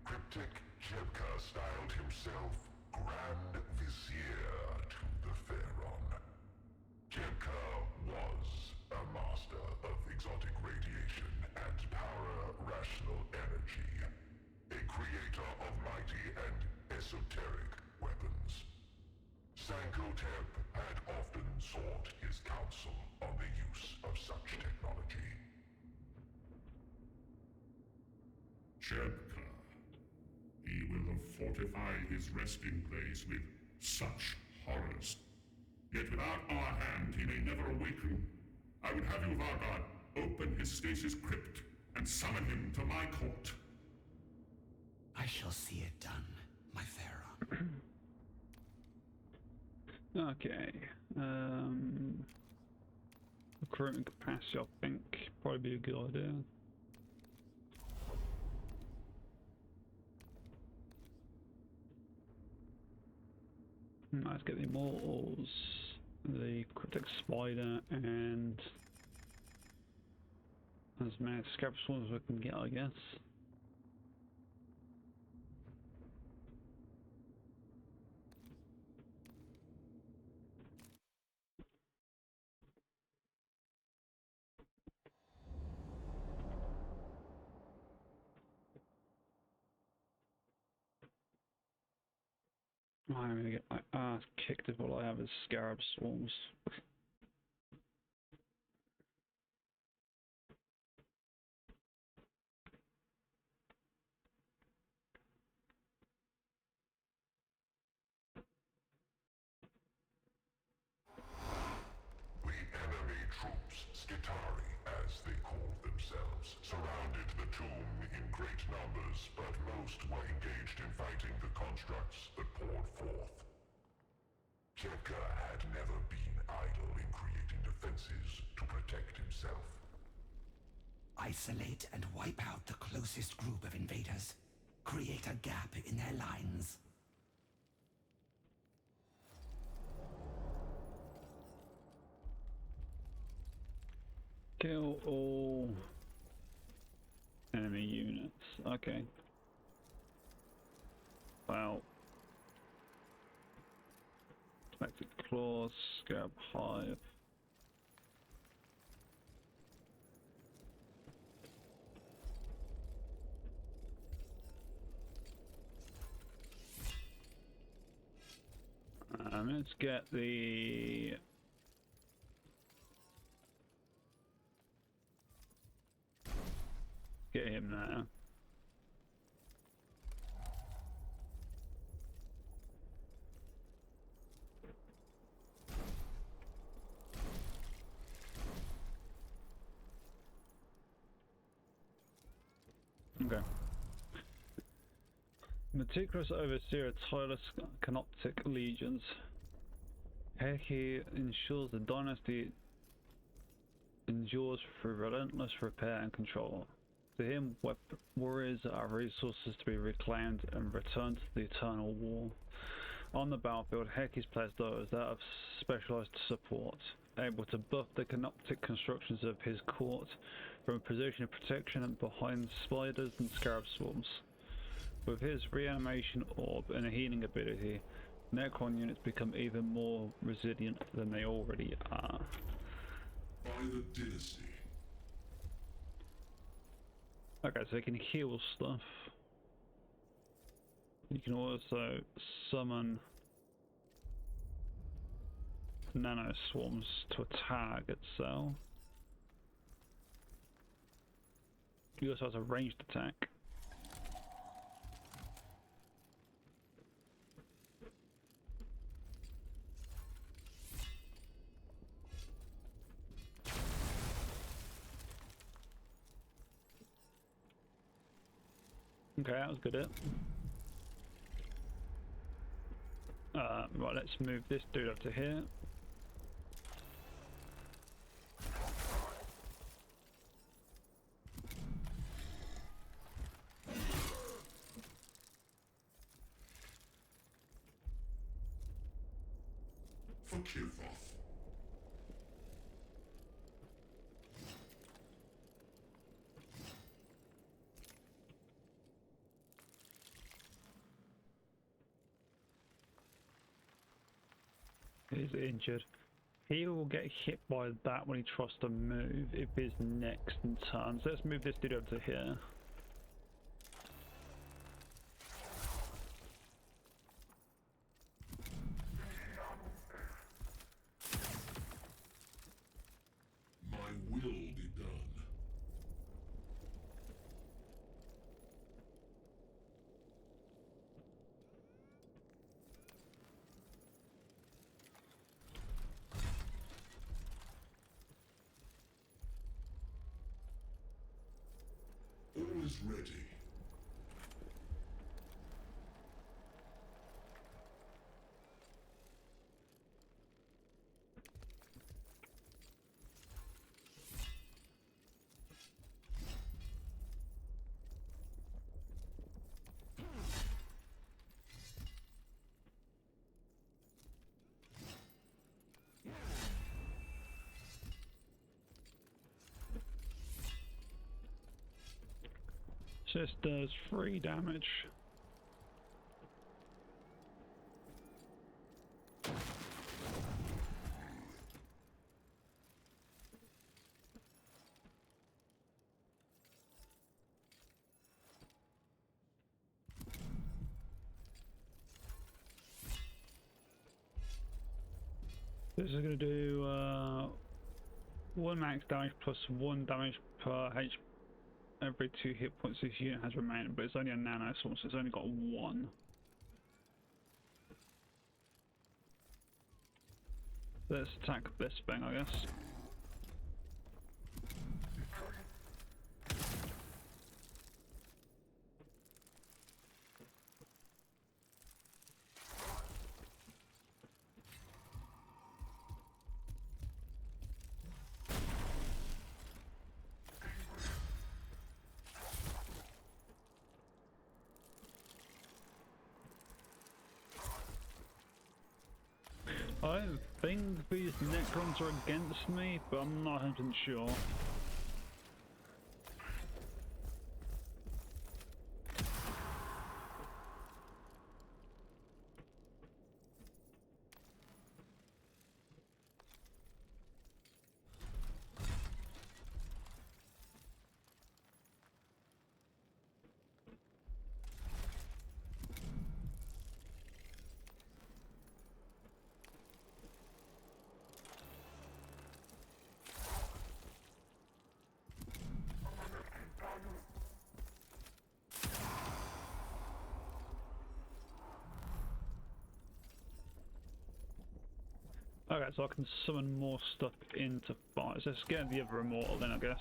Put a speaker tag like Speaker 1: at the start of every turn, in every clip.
Speaker 1: Cryptic Jebka styled himself Grand Vizier to the Phaeron. Jebka was a master of exotic radiation and power-rational energy, a creator of mighty and esoteric weapons. Sankotep had often sought his counsel on the use of such technology.
Speaker 2: Jebka. He will have fortified his resting place with such horrors. Yet without our hand, he may never awaken. I would have you, Vargard, open his stasis crypt and summon him to my court.
Speaker 3: I shall see it done, my Phaeron.
Speaker 4: Okay. Recruitment capacity, I think, probably be a good idea. Let's get the Immortals, the Cryptic Spider, and as many scrap swarms as we can get, I guess. I'm gonna get my ass kicked if all I have is scarab swarms.
Speaker 1: The enemy troops, Skitari as they called themselves, surrounded the tomb in great numbers, but most were engaged in fighting the constructs that poured forth. Jebka had never been idle in creating defenses to protect himself.
Speaker 3: Isolate and wipe out the closest group of invaders. Create a gap in their lines.
Speaker 4: Kill all enemy units. Okay. Well. Expected claws, scarab hive. Let's get the get him now. Okay. Meticulous overseer of tireless canoptic legions. Heki ensures the dynasty endures through relentless repair and control. To him, warriors are resources to be reclaimed and returned to the eternal war. On the battlefield, Heki's placed those that have specialized support, able to buff the canoptic constructions of his court from a position of protection and behind spiders and scarab swarms. With his reanimation orb and a healing ability, Necron units become even more resilient than they already are.
Speaker 2: By the dynasty.
Speaker 4: Okay, so they can heal stuff. You can also summon nano swarms to a target cell. He also has a ranged attack. Okay, that was good. Right, let's move this dude up to here.
Speaker 2: Forgive us.
Speaker 4: He's injured. He will get hit by that when he tries to move if he's next in turn. So let's move this dude over to here.
Speaker 2: My will be done. All is ready.
Speaker 4: Just does 3 damage. This is going to do 1 max damage plus 1 damage per HP. Every 2 hit points this unit has remaining, but it's only a nano source, so it's only got 1. Let's attack this thing, I guess. I don't think these Necrons are against me, but I'm not 100% sure. Okay, so I can summon more stuff into fire. So let's get the other immortal then, I guess.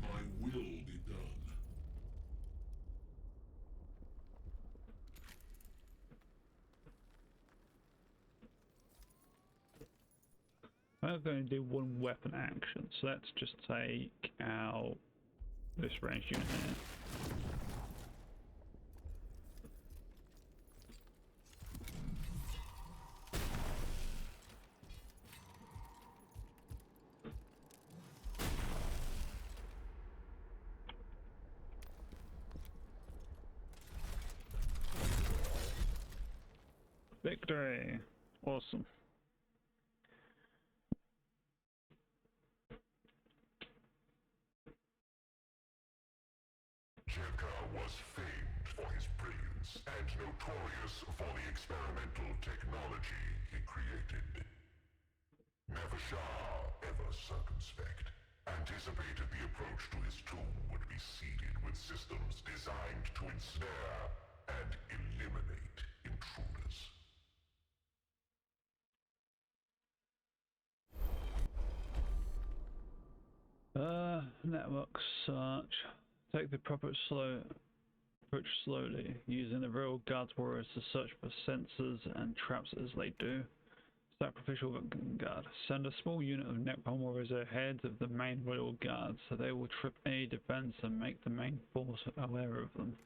Speaker 2: My will be done.
Speaker 4: I'm going to do 1 weapon action, so let's just take out this range unit here. Victory! Awesome.
Speaker 1: Jebka was famed for his brilliance and notorious for the experimental technology he created. Never shy, ever circumspect, anticipated the approach to his tomb would be seeded with systems designed to ensnare and eliminate intruders.
Speaker 4: Network search. Take the approach slowly, using the real guards warriors to search for sensors and traps as they do. Sacrificial guard. Send a small unit of Necron warriors ahead of the main royal guard, so they will trip any defense and make the main force aware of them.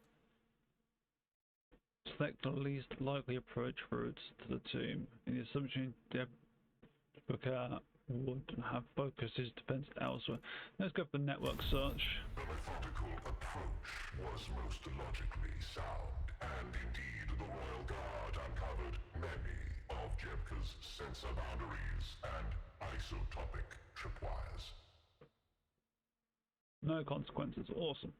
Speaker 4: Select the least likely approach routes to the tomb. In the assumption Jebka would have focused his defense elsewhere. Let's go for the network search.
Speaker 1: The methodical approach was most logically sound, and indeed the Royal Guard uncovered many of Jebka's sensor boundaries and isotopic tripwires.
Speaker 4: No consequences. Awesome.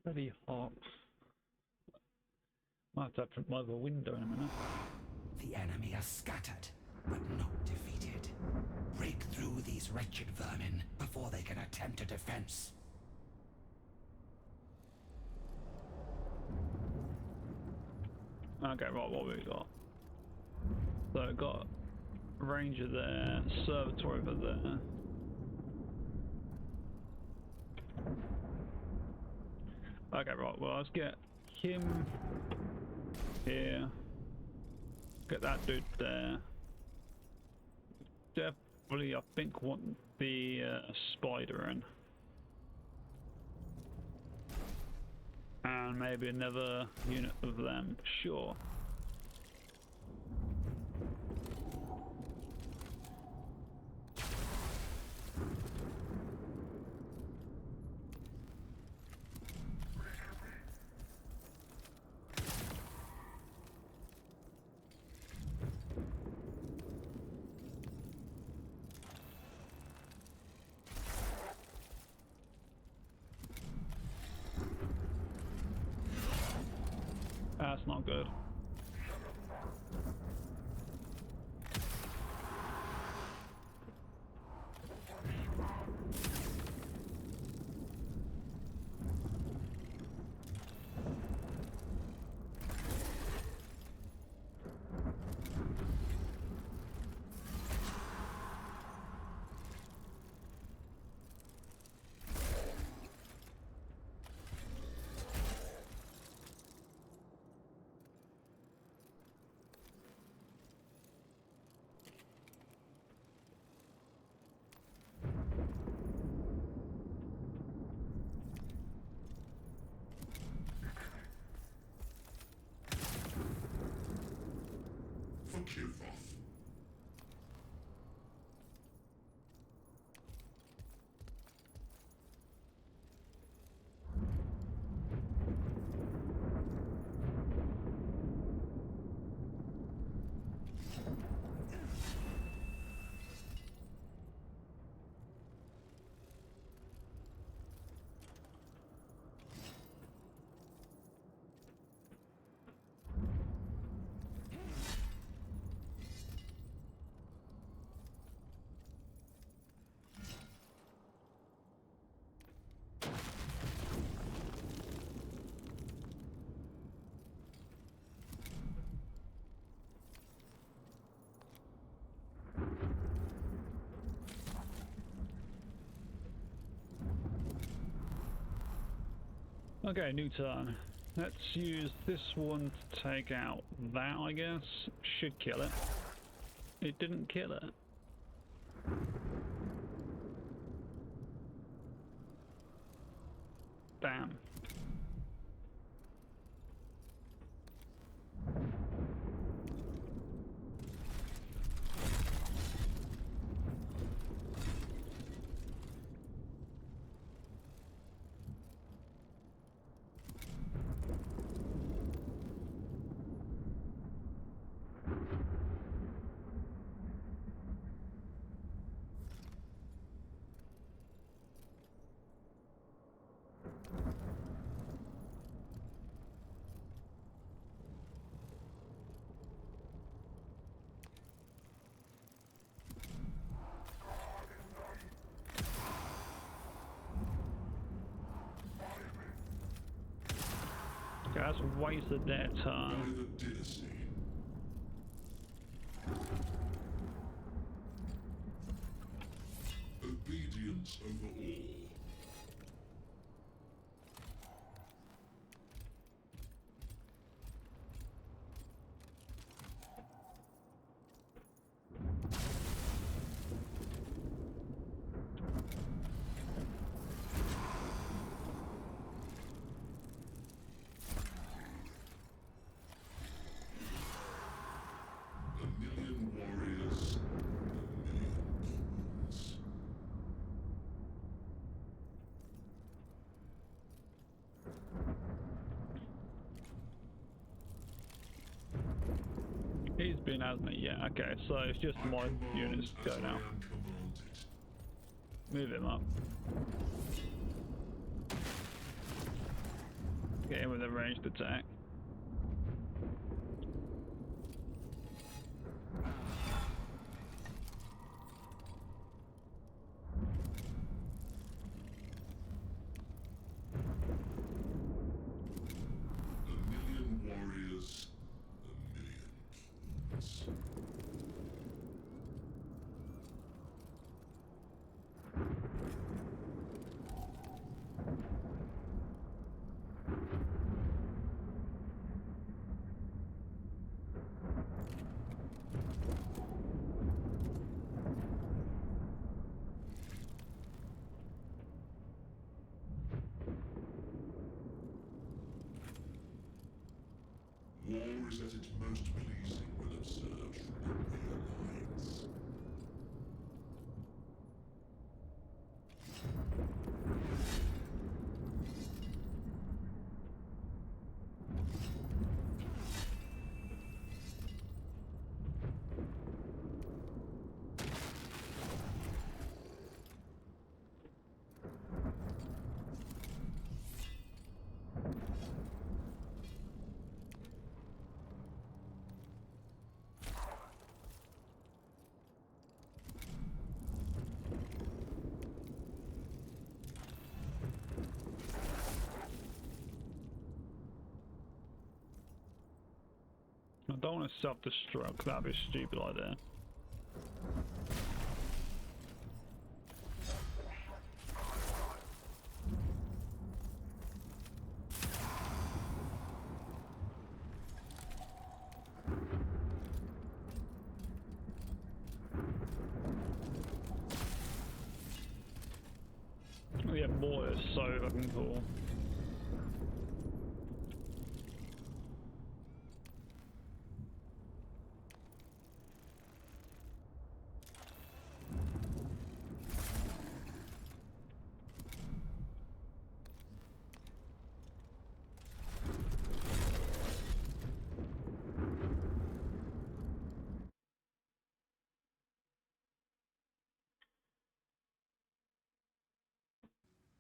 Speaker 4: Pretty hot. Might have to open my other window in a minute.
Speaker 3: The enemy are scattered, but not defeated. Break through these wretched vermin before they can attempt a defense.
Speaker 4: Okay, right, what we got? So we've got Ranger there, Servitor over there. Okay, right, well, let's get him here. Get that dude there. Definitely, I think, want the spider in. And maybe another unit of them, sure. That's not good.
Speaker 2: Forgive us.
Speaker 4: Okay, new turn. Let's use this one to take out that, I guess. Should kill it. It didn't kill it. Damn. Okay, that's wasted their turn.
Speaker 2: Neither dynasty. Obedience over all. A million warriors, a million kings.
Speaker 4: He's been, hasn't he? Yeah, okay, so it's just
Speaker 2: I
Speaker 4: my
Speaker 2: command
Speaker 4: units
Speaker 2: as
Speaker 4: go
Speaker 2: I
Speaker 4: now.
Speaker 2: am commanded.
Speaker 4: Move him up. Get him with a ranged attack.
Speaker 2: A million warriors, a million kings. War is at its most pleasing when observed from enemy lines.
Speaker 4: I don't want to self-destruct, that'd be a stupid idea. Oh yeah, more is so fucking cool.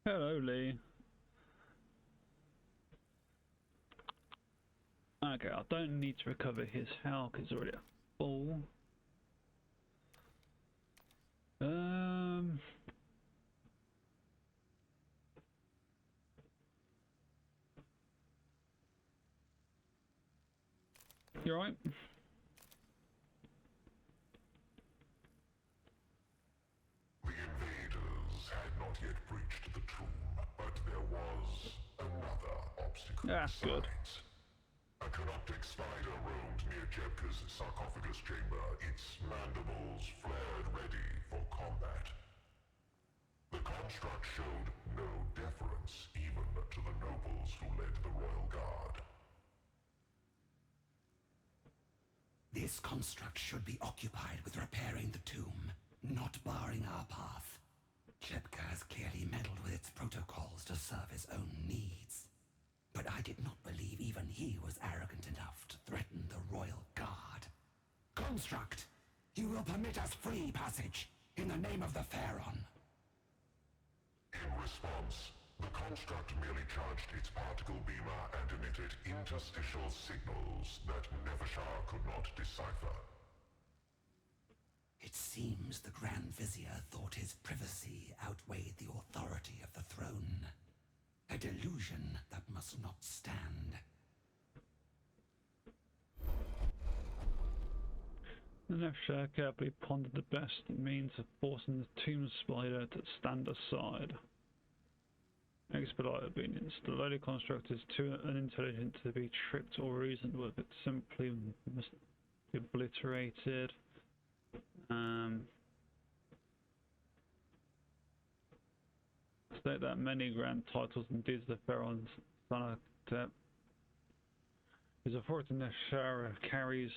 Speaker 4: Hello, Lee. Okay, I don't need to recover his health, it's already at full. You alright?
Speaker 1: The invaders had not yet breached the tomb, but there was another obstacle
Speaker 4: That's good.
Speaker 1: besides. A canoptic spider roamed near Jebka's sarcophagus chamber, its mandibles flared ready for combat. The construct showed no deference even to the nobles who led the royal guard.
Speaker 3: This construct should be occupied with repairing the tomb, not barring our path. Jebka has clearly meddled with its protocols to serve his own needs. But I did not believe even he was arrogant enough to threaten the royal guard. Construct, you will permit us free passage in the name of the Phaeron.
Speaker 1: In response, the construct merely charged its particle beamer and emitted interstitial signals that Nevershar could not decipher.
Speaker 3: It seems the Grand Vizier thought his privacy outweighed the authority of the throne. A delusion that must not stand.
Speaker 4: The Nefshare carefully pondered the best means of forcing the tomb spider to stand aside. Expedite obedience. The lowly construct is too unintelligent to be tricked or reasoned with. It simply must be obliterated. State that many grand titles and deeds of Phaeron's son his authority Nefshara carries.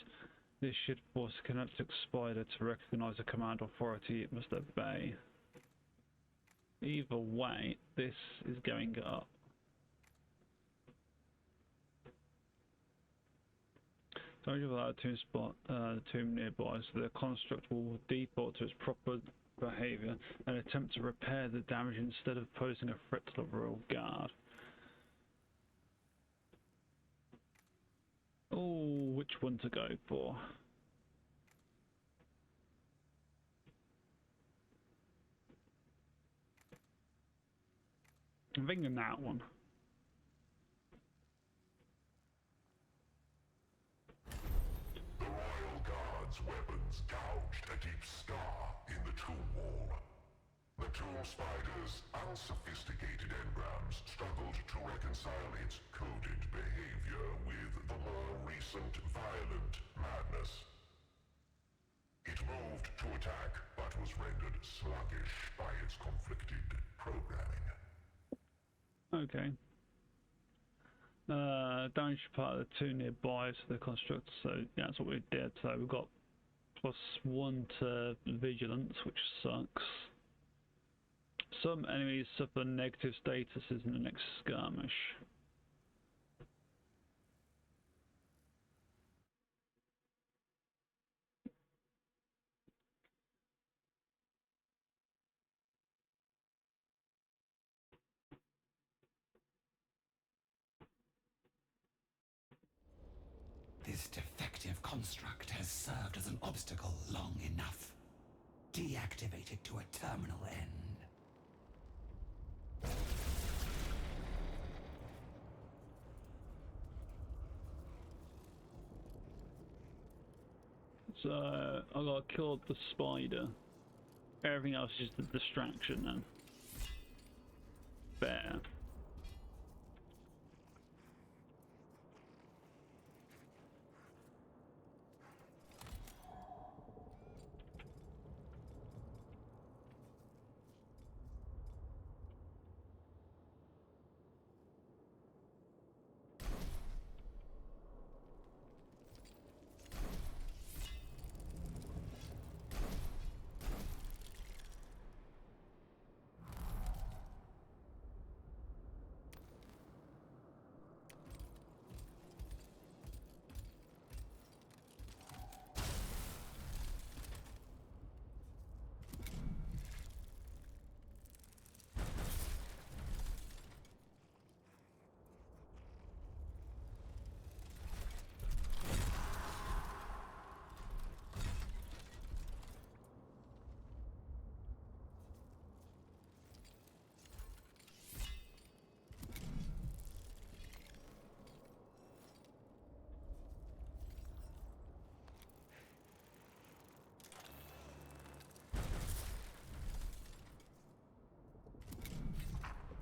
Speaker 4: This should force a kinetic spider to recognize a command authority it must obey. Either way, this is going up. Don't give that the tomb nearby, so the construct will default to its proper behavior and attempt to repair the damage instead of posing a threat to the royal guard. Oh, which one to go for? I'm thinking that one.
Speaker 1: The royal guard's weapons gouged a deep scar in the tomb wall. The tomb spider's unsophisticated engrams struggled to reconcile its coded behavior with the more recent violent madness. It moved to attack, but was rendered sluggish by its conflicted programming.
Speaker 4: Okay. Damage part of the two nearby to the construct, so yeah, that's what we did. So we've got +1 to vigilance, which sucks. Some enemies suffer negative statuses in the next skirmish.
Speaker 3: This defective construct has served as an obstacle long enough. Deactivate it to a terminal end.
Speaker 4: So I got killed the spider. Everything else is just a distraction then. Fair.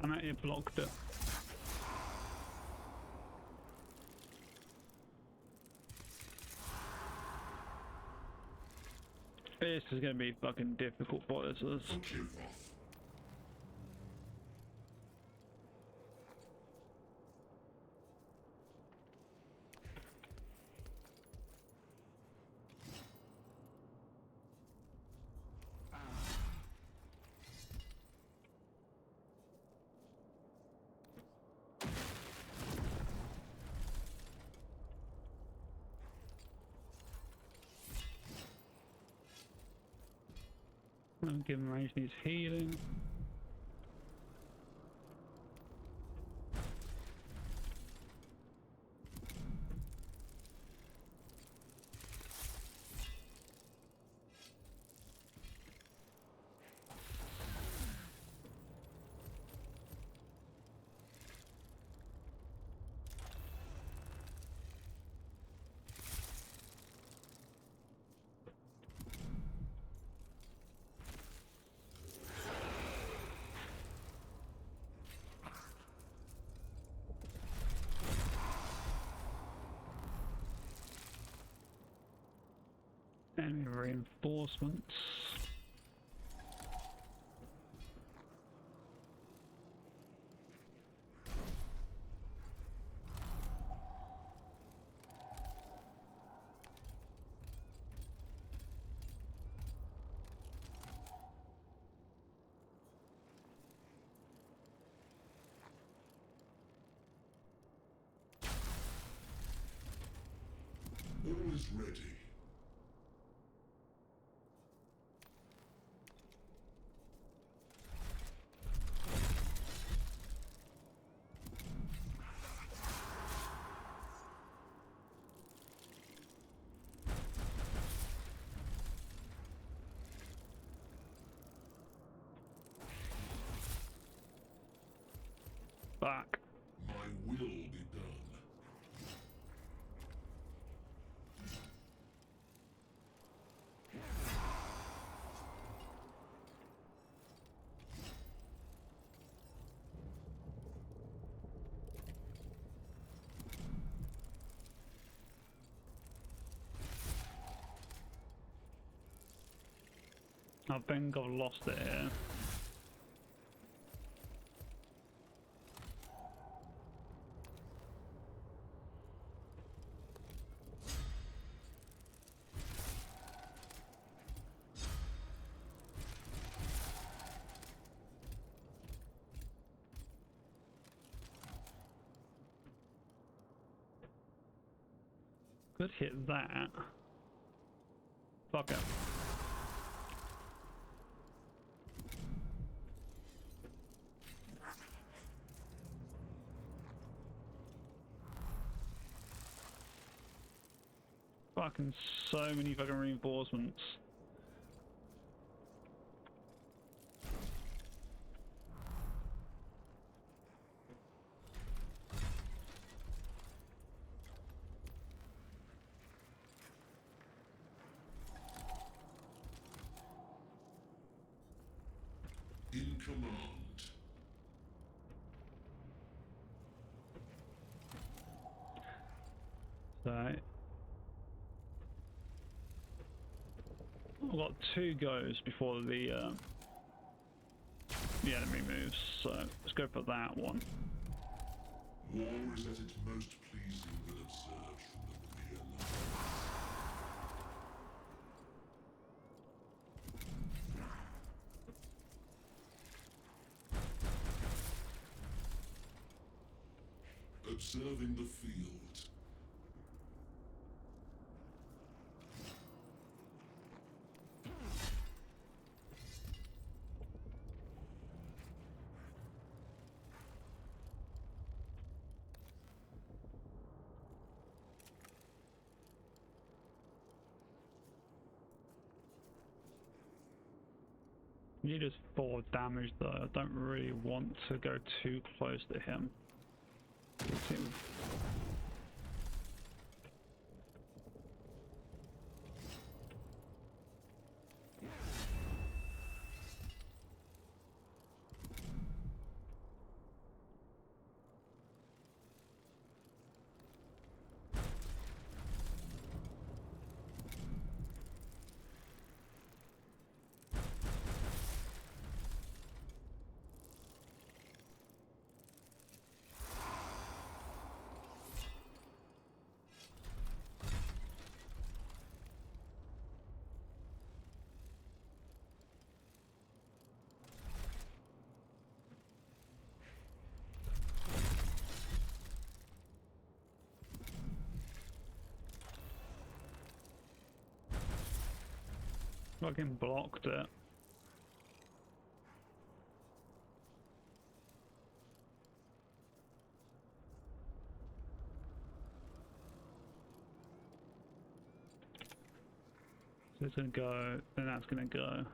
Speaker 4: And it blocked it. This is gonna be fucking difficult for us. Give him range, needs healing. Enemy reinforcements.
Speaker 2: All is ready.
Speaker 4: Back.
Speaker 2: My will be done.
Speaker 4: I think I've lost it here. Could hit that. Fuck it. Fucking so many fucking reinforcements.
Speaker 2: In command.
Speaker 4: So I've got 2 goes before the enemy moves, so let's go for that one.
Speaker 2: War is at its most pleasing when observed from the rear line. Observing the field.
Speaker 4: He does 4 damage though. I don't really want to go too close to him. Fucking blocked it. So it's gonna go, then that's gonna go.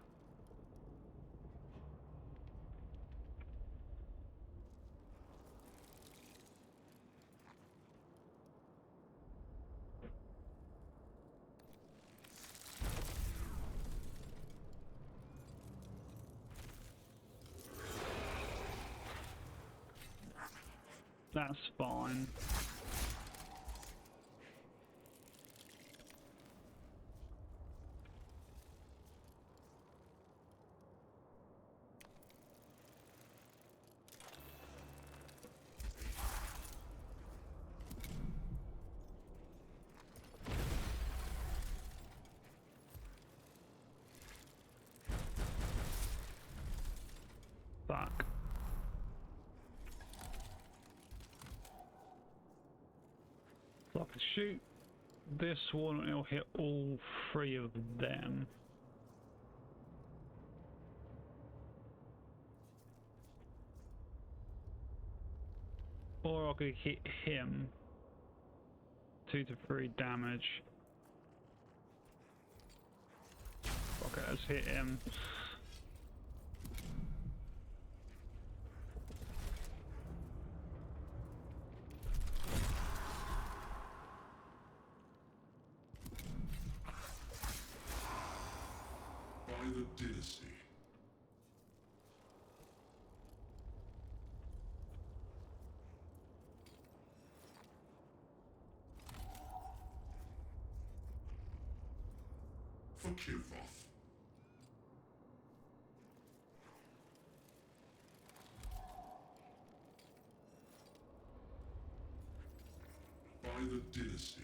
Speaker 4: That's fine. So I could shoot this one and it'll hit all three of them. Or I could hit him. 2 to 3 damage. Okay, let's hit him.
Speaker 2: By the dynasty. For Kilfoth. By the dynasty.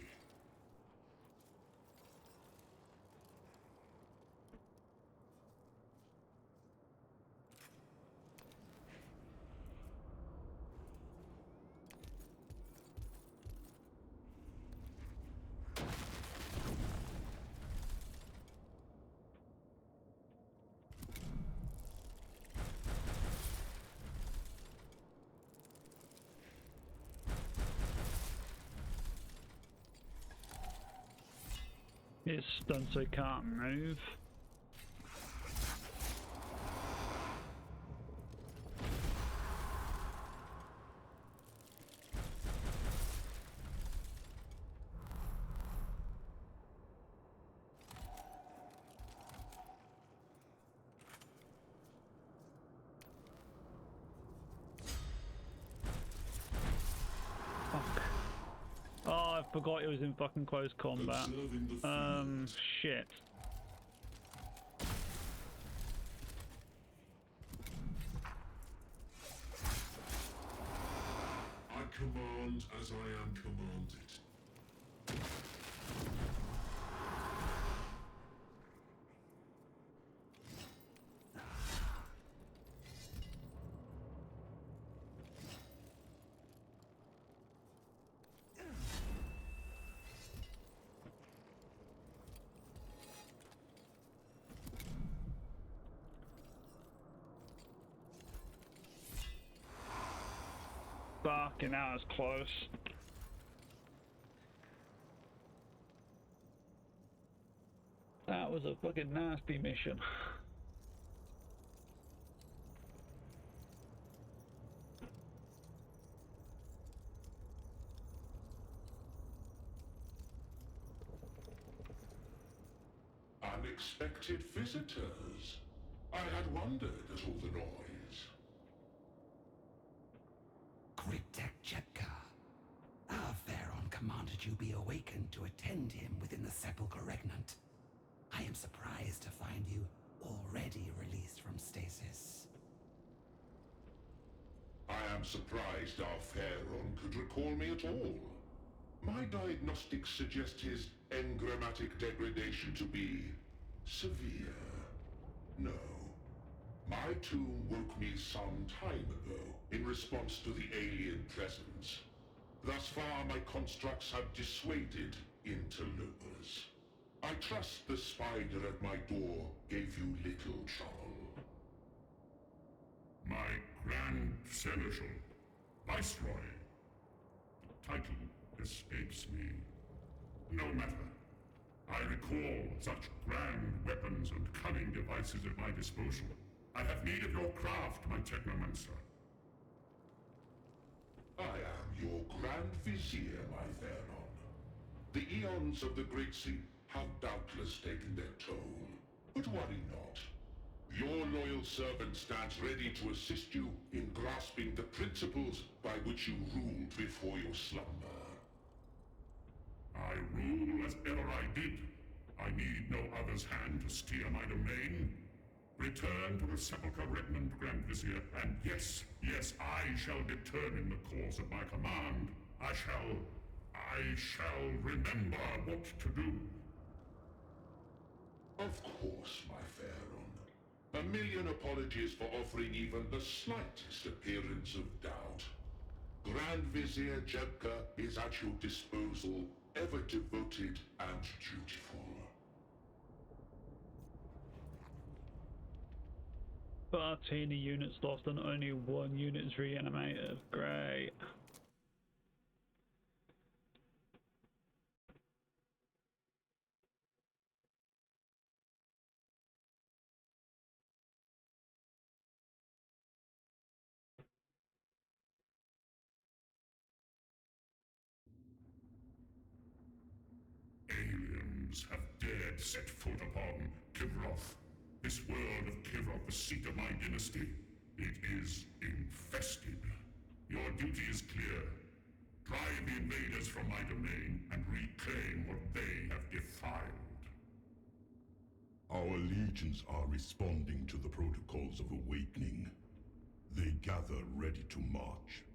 Speaker 4: It's stunned so it can't move. Fuck. Oh, I forgot it was in fucking close combat. Shit.
Speaker 2: I command as I am commanded.
Speaker 4: Fucking now it's close. That was a fucking nasty mission.
Speaker 2: Unexpected visitors. I had wondered at all the noise.
Speaker 3: Cryptek Jepka. Our Phaeron commanded you be awakened to attend him within the Sepulchre Regnant. I am surprised to find you already released from stasis.
Speaker 2: I am surprised our Phaeron could recall me at all. My diagnostics suggest his engrammatic degradation to be severe. No. My tomb woke me some time ago in response to the alien presence. Thus far, my constructs have dissuaded interlopers. I trust the spider at my door gave you little trouble. My Grand Seneschal, Viceroy. The title escapes me. No matter. I recall such grand weapons and cunning devices at my disposal. I have need of your craft, my Technomancer. I am your Grand Vizier, my Phaeron. The eons of the Great Sea have doubtless taken their toll. But worry not. Your loyal servant stands ready to assist you in grasping the principles by which you ruled before your slumber. I rule as ever I did. I need no other's hand to steer my domain. Return to the Sepulchre Regnant, Grand Vizier, and yes, I shall determine the course of my command. I shall remember what to do. Of course, my Phaeron. A million apologies for offering even the slightest appearance of doubt.
Speaker 1: Grand Vizier Jebka is at your disposal, ever devoted and dutiful.
Speaker 4: 13 units lost and only 1 unit is reanimated. Great.
Speaker 2: Aliens have dared set foot upon Kivroth. This world of Kivroth, the seat of my dynasty, it is infested. Your duty is clear. Drive the invaders from my domain and reclaim what they have defiled.
Speaker 1: Our legions are responding to the protocols of awakening. They gather ready to march.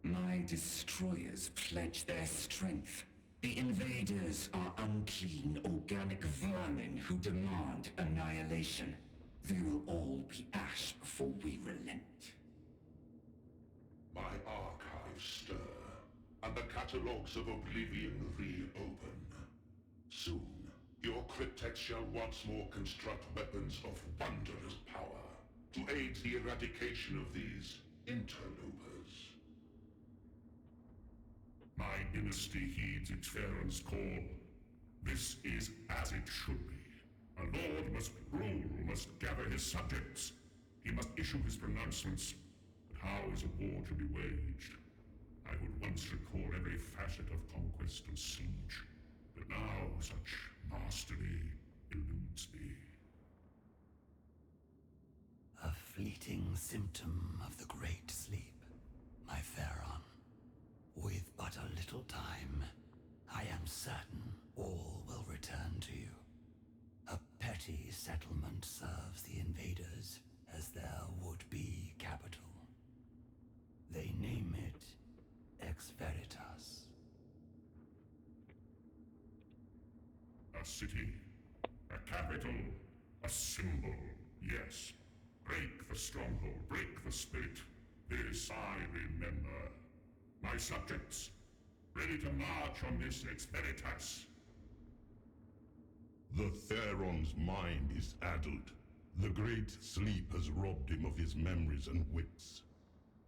Speaker 3: My destroyers pledge their strength. The invaders are unclean, organic vermin who demand annihilation. They will all be ash before we relent.
Speaker 1: My archives stir, and the catalogues of oblivion reopen. Soon, your cryptex shall once more construct weapons of wondrous power to aid the eradication of these interlopers.
Speaker 2: My dynasty heeds its Phaeron's call. This is as it should be. A lord must rule, must gather his subjects. He must issue his pronouncements. But how is a war to be waged? I would once record every facet of conquest and siege, but now such mastery eludes me.
Speaker 3: A fleeting symptom of the Great Sleep, my Phaeron. With but a little time, I am certain all will return to you. A petty settlement serves the invaders as their would-be capital. They name it Ex Veritas.
Speaker 2: A city, a capital, a symbol, yes. Break the stronghold, break the spirit. This I remember. My subjects, ready to march on this Ex Veritas.
Speaker 1: The Phaeron's mind is addled. The Great Sleep has robbed him of his memories and wits.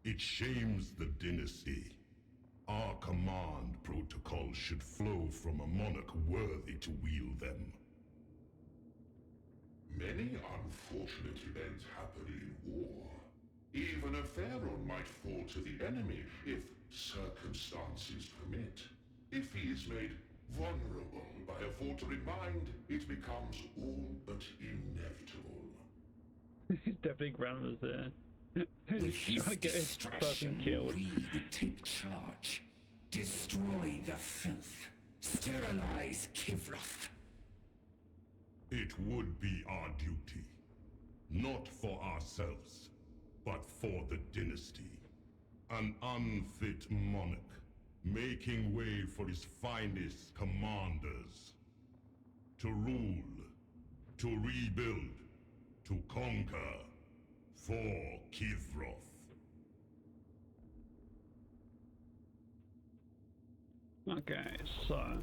Speaker 1: It shames the dynasty. Our command protocols should flow from a monarch worthy to wield them. Many unfortunate events happen in war. Even a Phaeron might fall to the enemy if circumstances permit. If he is made vulnerable by a faltering mind, it becomes all but inevitable.
Speaker 4: He's definitely grandma's there.
Speaker 3: With
Speaker 4: He's
Speaker 3: his
Speaker 4: trying to get his person
Speaker 3: destruction,
Speaker 4: killed.
Speaker 3: we would take charge. Destroy the filth. Sterilize Kivroth.
Speaker 1: It would be our duty. Not for ourselves, but for the dynasty. An unfit monarch, making way for his finest commanders. To rule, to rebuild, to conquer, for Kivroth.
Speaker 4: Okay, so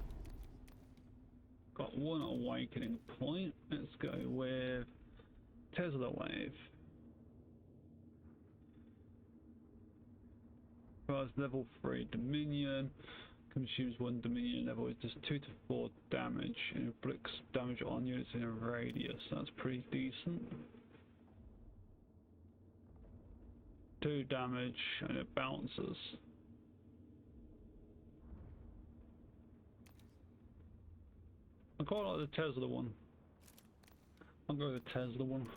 Speaker 4: got one awakening point. Let's go with Tesla Wave. First level 3 Dominion. Consumes 1 Dominion level. It does 2 to 4 damage and inflicts damage on units in a radius. That's pretty decent. 2 damage and it bounces. I quite like the Tesla one. I'll go with the Tesla one.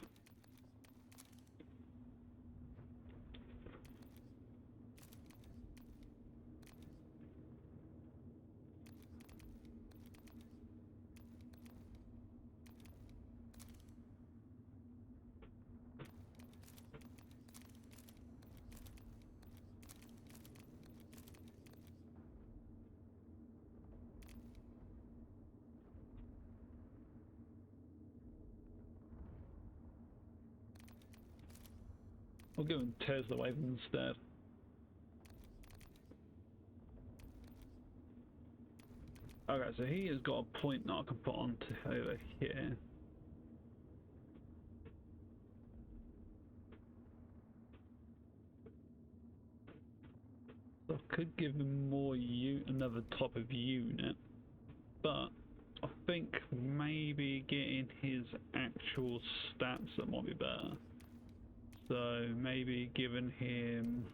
Speaker 4: I'll give him Tesla Wave instead. Okay, so he has got a point that I can put onto over here. So I could give him more another type of unit, but I think maybe getting his actual stats that might be better. So maybe giving him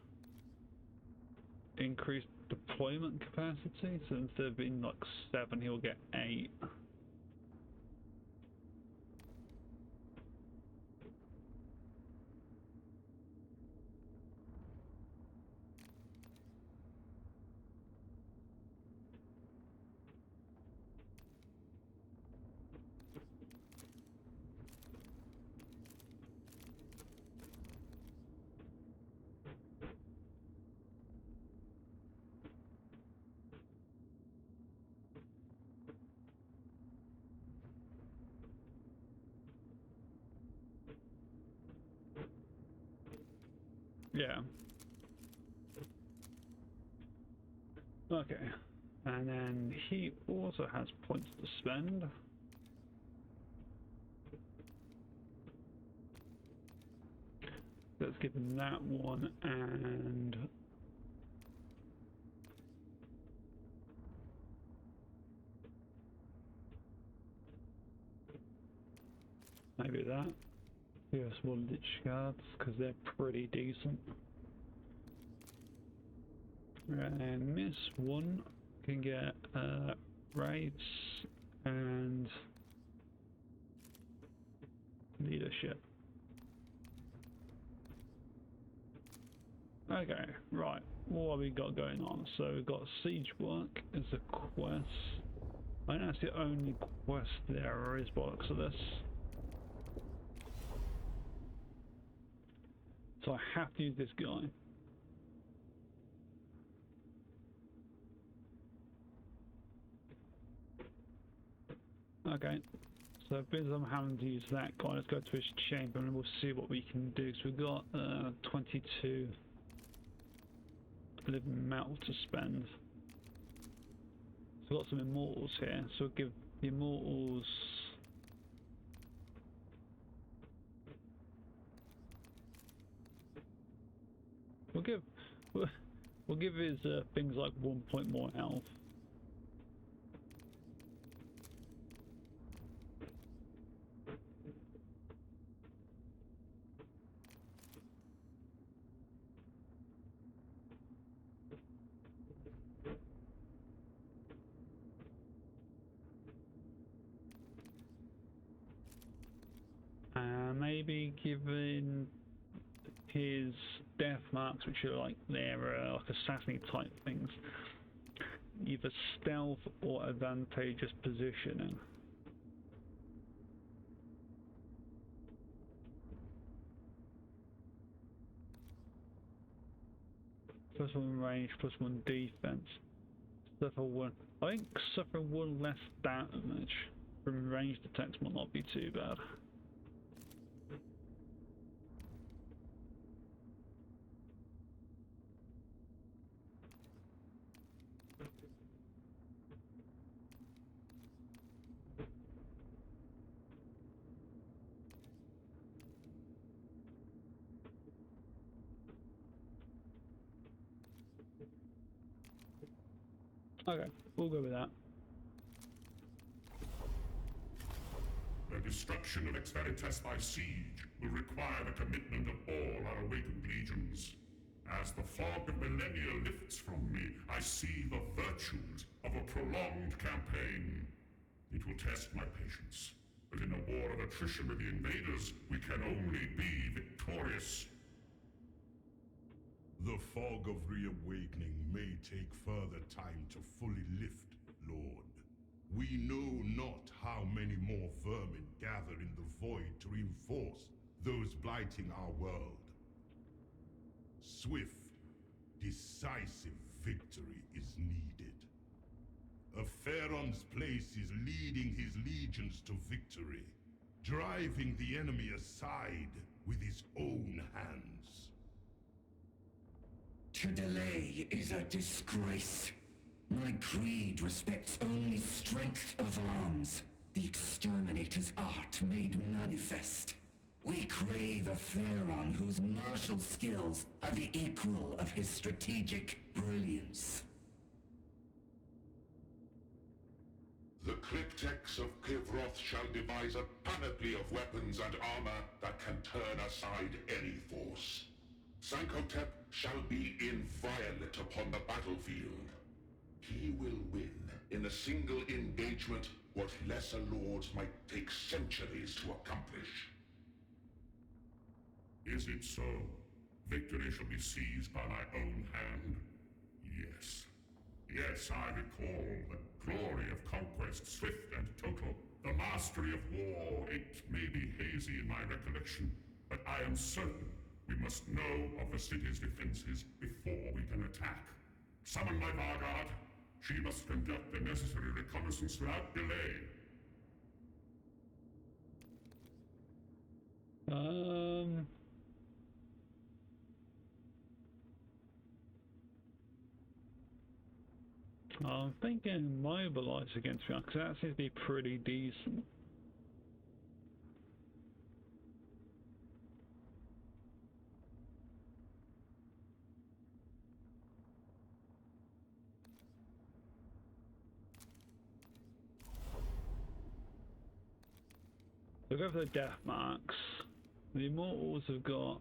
Speaker 4: increased deployment capacity, so instead of being like 7 he'll get 8. Yeah. Okay. And then he also has points to spend. Let's give him that one, and maybe that. Yes, more lich guards, because they're pretty decent. And this one can get raids and leadership. Okay, right. What have we got going on? So we've got siege work as a quest. I think that's the only quest there is by the looks of this. So I have to use this guy. Okay, so because I'm having to use that guy, let's go to his chamber and we'll see what we can do. So we've got 22 living metal to spend. So we've got some immortals here, so we'll give the immortals we'll give his things like 1 point more health. Maybe giving his death marks, which are like they're like assassin type things, either stealth or advantageous positioning. +1 range, +1 defense. Suffer 1. I think suffering 1 less damage from ranged attacks might not be too bad. Okay, we'll go with that.
Speaker 2: The destruction of Exveritas by siege will require the commitment of all our awakened legions. As the fog of millennia lifts from me, I see the virtues of a prolonged campaign. It will test my patience, but in a war of attrition with the invaders, we can only be victorious.
Speaker 5: The fog of reawakening may take further time to fully lift, Lord. We know not how many more vermin gather in the void to reinforce those blighting our world. Swift, decisive victory is needed. A Phaeron's place is leading his legions to victory, driving the enemy aside with his own hands.
Speaker 3: To delay is a disgrace. My creed respects only strength of arms, the exterminator's art made manifest. We crave a Phaeron whose martial skills are the equal of his strategic brilliance.
Speaker 1: The Cryptex of Kivroth shall devise a panoply of weapons and armor that can turn aside any force. Sankotep shall be inviolate upon the battlefield. He will win in a single engagement what lesser lords might take centuries to accomplish.
Speaker 2: Is it so? Victory shall be seized by my own hand? Yes. Yes, I recall the glory of conquest, swift and total. The mastery of war, it may be hazy in my recollection, but I am certain we must know of the city's defenses before we can attack. Summon my Vanguard. She must conduct the necessary reconnaissance without delay.
Speaker 4: I'm thinking mobilize against me, because that seems to be pretty decent. So go for the death marks. The Immortals have got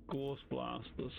Speaker 4: Ghost Blasters.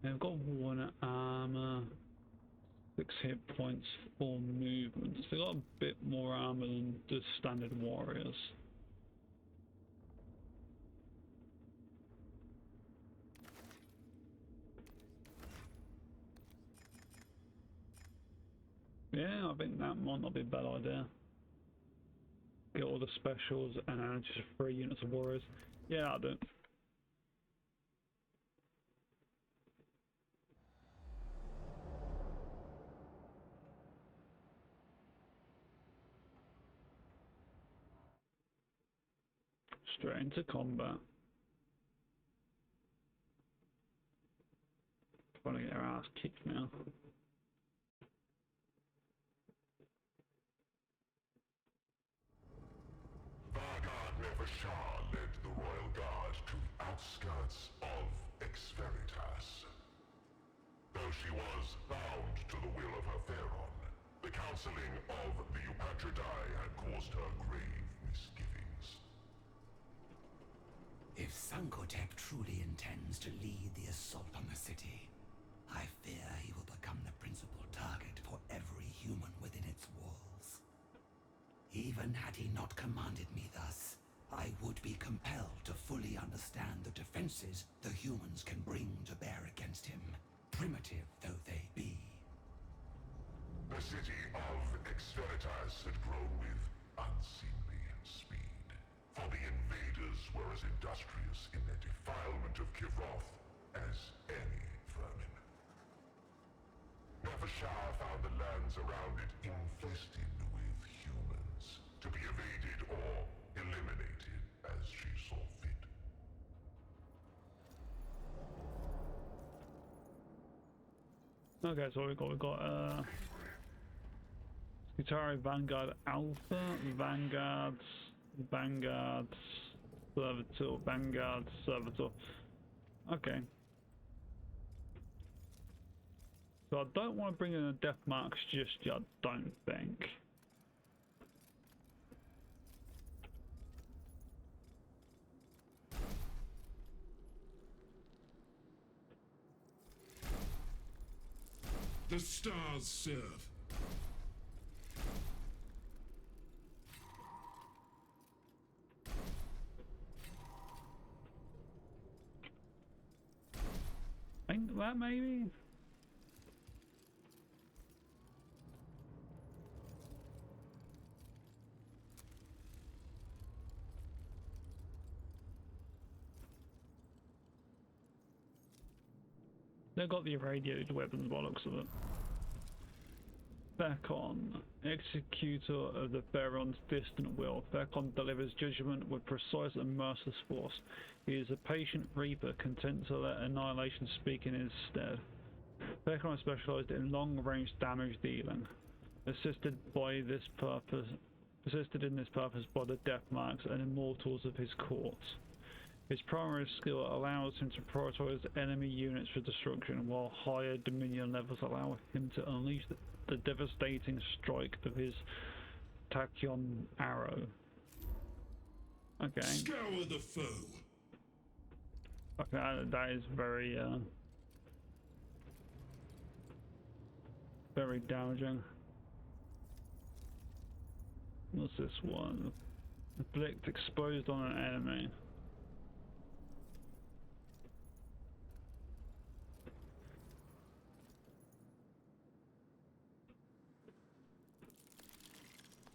Speaker 4: They've got 1 armor, 6 hit points, 4 movements. They've got a bit more armor than the standard warriors. Yeah, I think that might not be a bad idea. Get all the specials and then just 3 units of warriors. Yeah, I'll do it. Straight into combat. Probably get our ass kicked now.
Speaker 1: Vanguard Nevershah led the Royal Guard to the outskirts of Xveritas. Though she was bound to the will of her Phaeron, the counseling of the Eupatridae had caused her grave misgivings.
Speaker 3: If Sankotep truly intends to lead the assault on the city, I fear he will become the principal target for every human within its walls. Even had he not commanded me thus, I would be compelled to fully understand the defenses the humans can bring to bear against him, primitive though they be.
Speaker 1: The city of Xveritas had grown with unseemly speed, for the invaders were as industrious in their defilement of Kivroth as any vermin. Nevershah found the lands around it infested with humans, to be evaded or eliminated as she saw fit.
Speaker 4: Okay, so we've got Skitarii Vanguard Alpha, Vanguards, Servitor, Vanguard, Servitor. Okay. So I don't want to bring in the death marks just yet, I don't think.
Speaker 5: The stars serve.
Speaker 4: I think that that maybe? They've got the irradiated weapons by the looks of it. Phaeron, executor of the Phaeron's distant will. Phaeron delivers judgment with precise and merciless force. He is a patient reaper, content to let annihilation speak in his stead. Phaeron is specialized in long-range damage dealing, assisted in this purpose by the death marks and immortals of his courts. His primary skill allows him to prioritize enemy units for destruction, while higher Dominion levels allow him to unleash the devastating strike of his tachyon arrow. Okay.
Speaker 5: Scour the foe.
Speaker 4: Okay, that is very very damaging. What's this one? Inflict exposed on an enemy.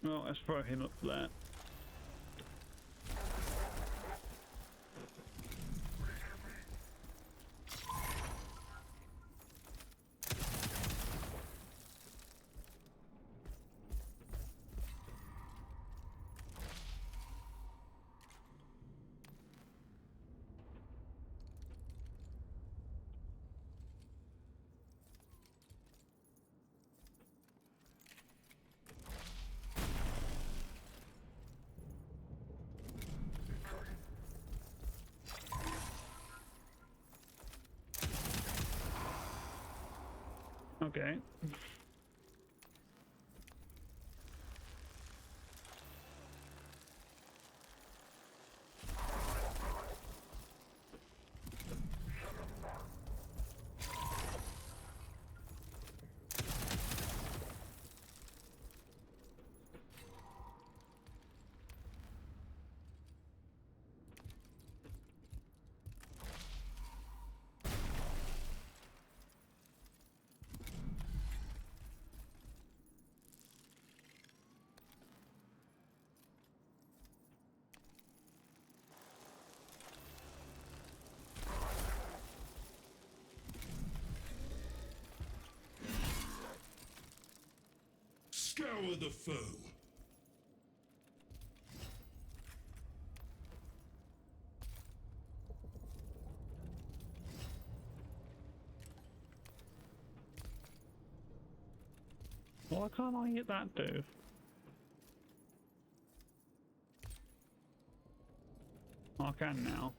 Speaker 4: Well, let's throw him up there. Okay.
Speaker 5: Scour the foe.
Speaker 4: Why can't I hit that dude? I can now.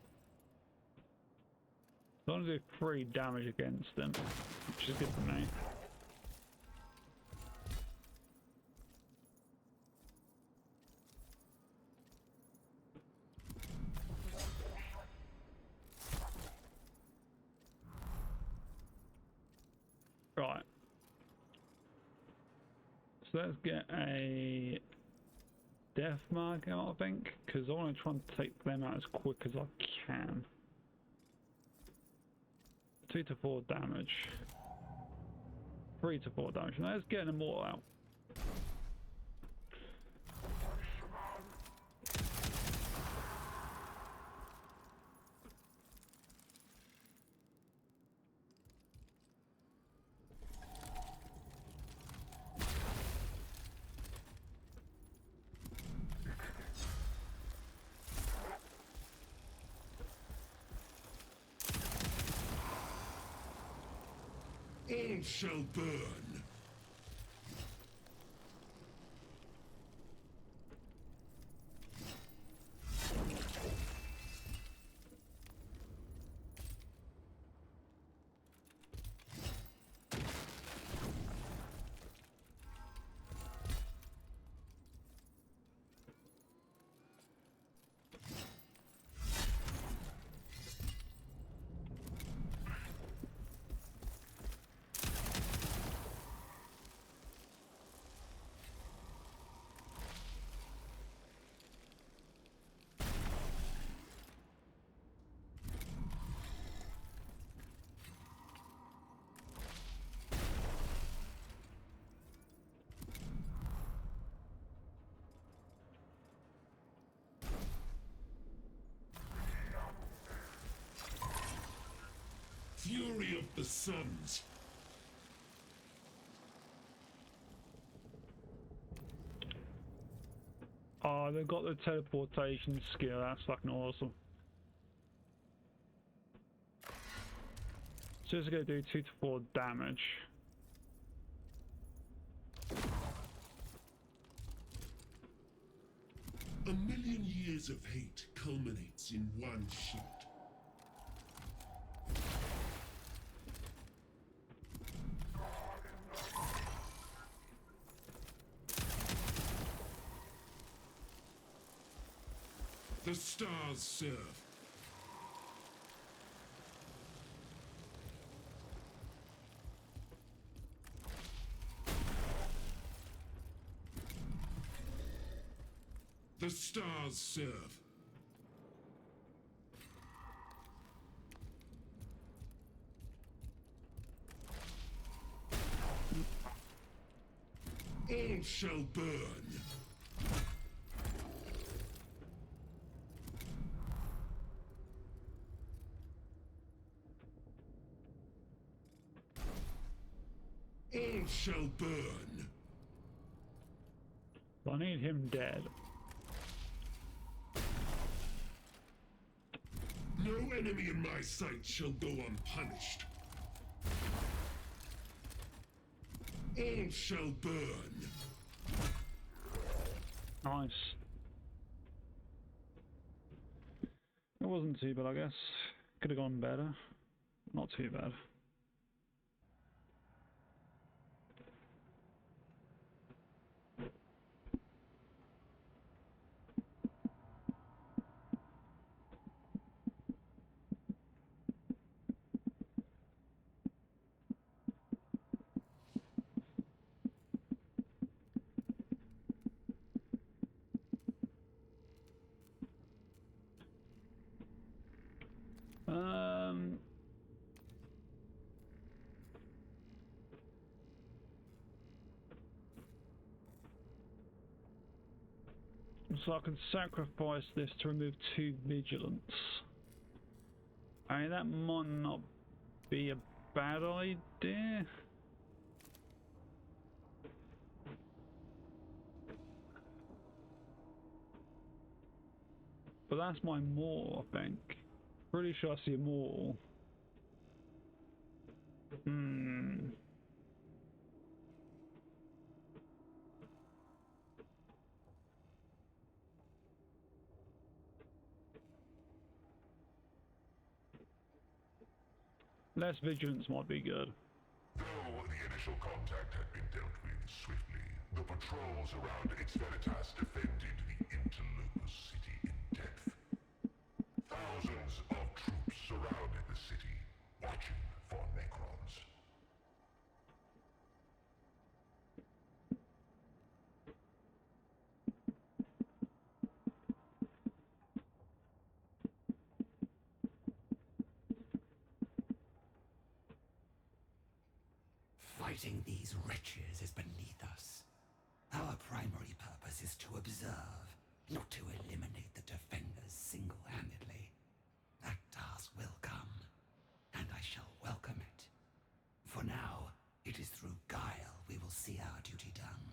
Speaker 4: I only do 3 damage against him, which is good for me. Right. So let's get a death mark out, I think, because I want to try and take them out as quick as I can. 2 to 4 damage. 3 to 4 damage. Now let's get them all out.
Speaker 5: All shall burn. fury of the suns.
Speaker 4: Oh, they've got the teleportation skill. That's fucking awesome. So it's going to do 2 to 4 damage.
Speaker 5: A million years of hate culminates in one shot. The stars serve. The stars serve. All shall burn. All shall burn.
Speaker 4: I need him dead.
Speaker 5: No enemy in my sight shall go unpunished. All shall burn.
Speaker 4: Nice. It wasn't too bad, I guess. Could have gone better. Not too bad. So I can sacrifice this to remove 2 vigilance. I mean, that might not be a bad idea. But that's my mortal, I think. Pretty sure I see a mortal. Less vigilance might be good.
Speaker 1: Though the initial contact had been dealt with swiftly, the patrols around Xenos defended the interlopers city in depth. Thousands of troops surrounded the city, watching for Necrons.
Speaker 3: Fighting these wretches is beneath us. Our primary purpose is to observe, not to eliminate the defenders single-handedly. That task will come, and I shall welcome it. For now, it is through guile we will see our duty done.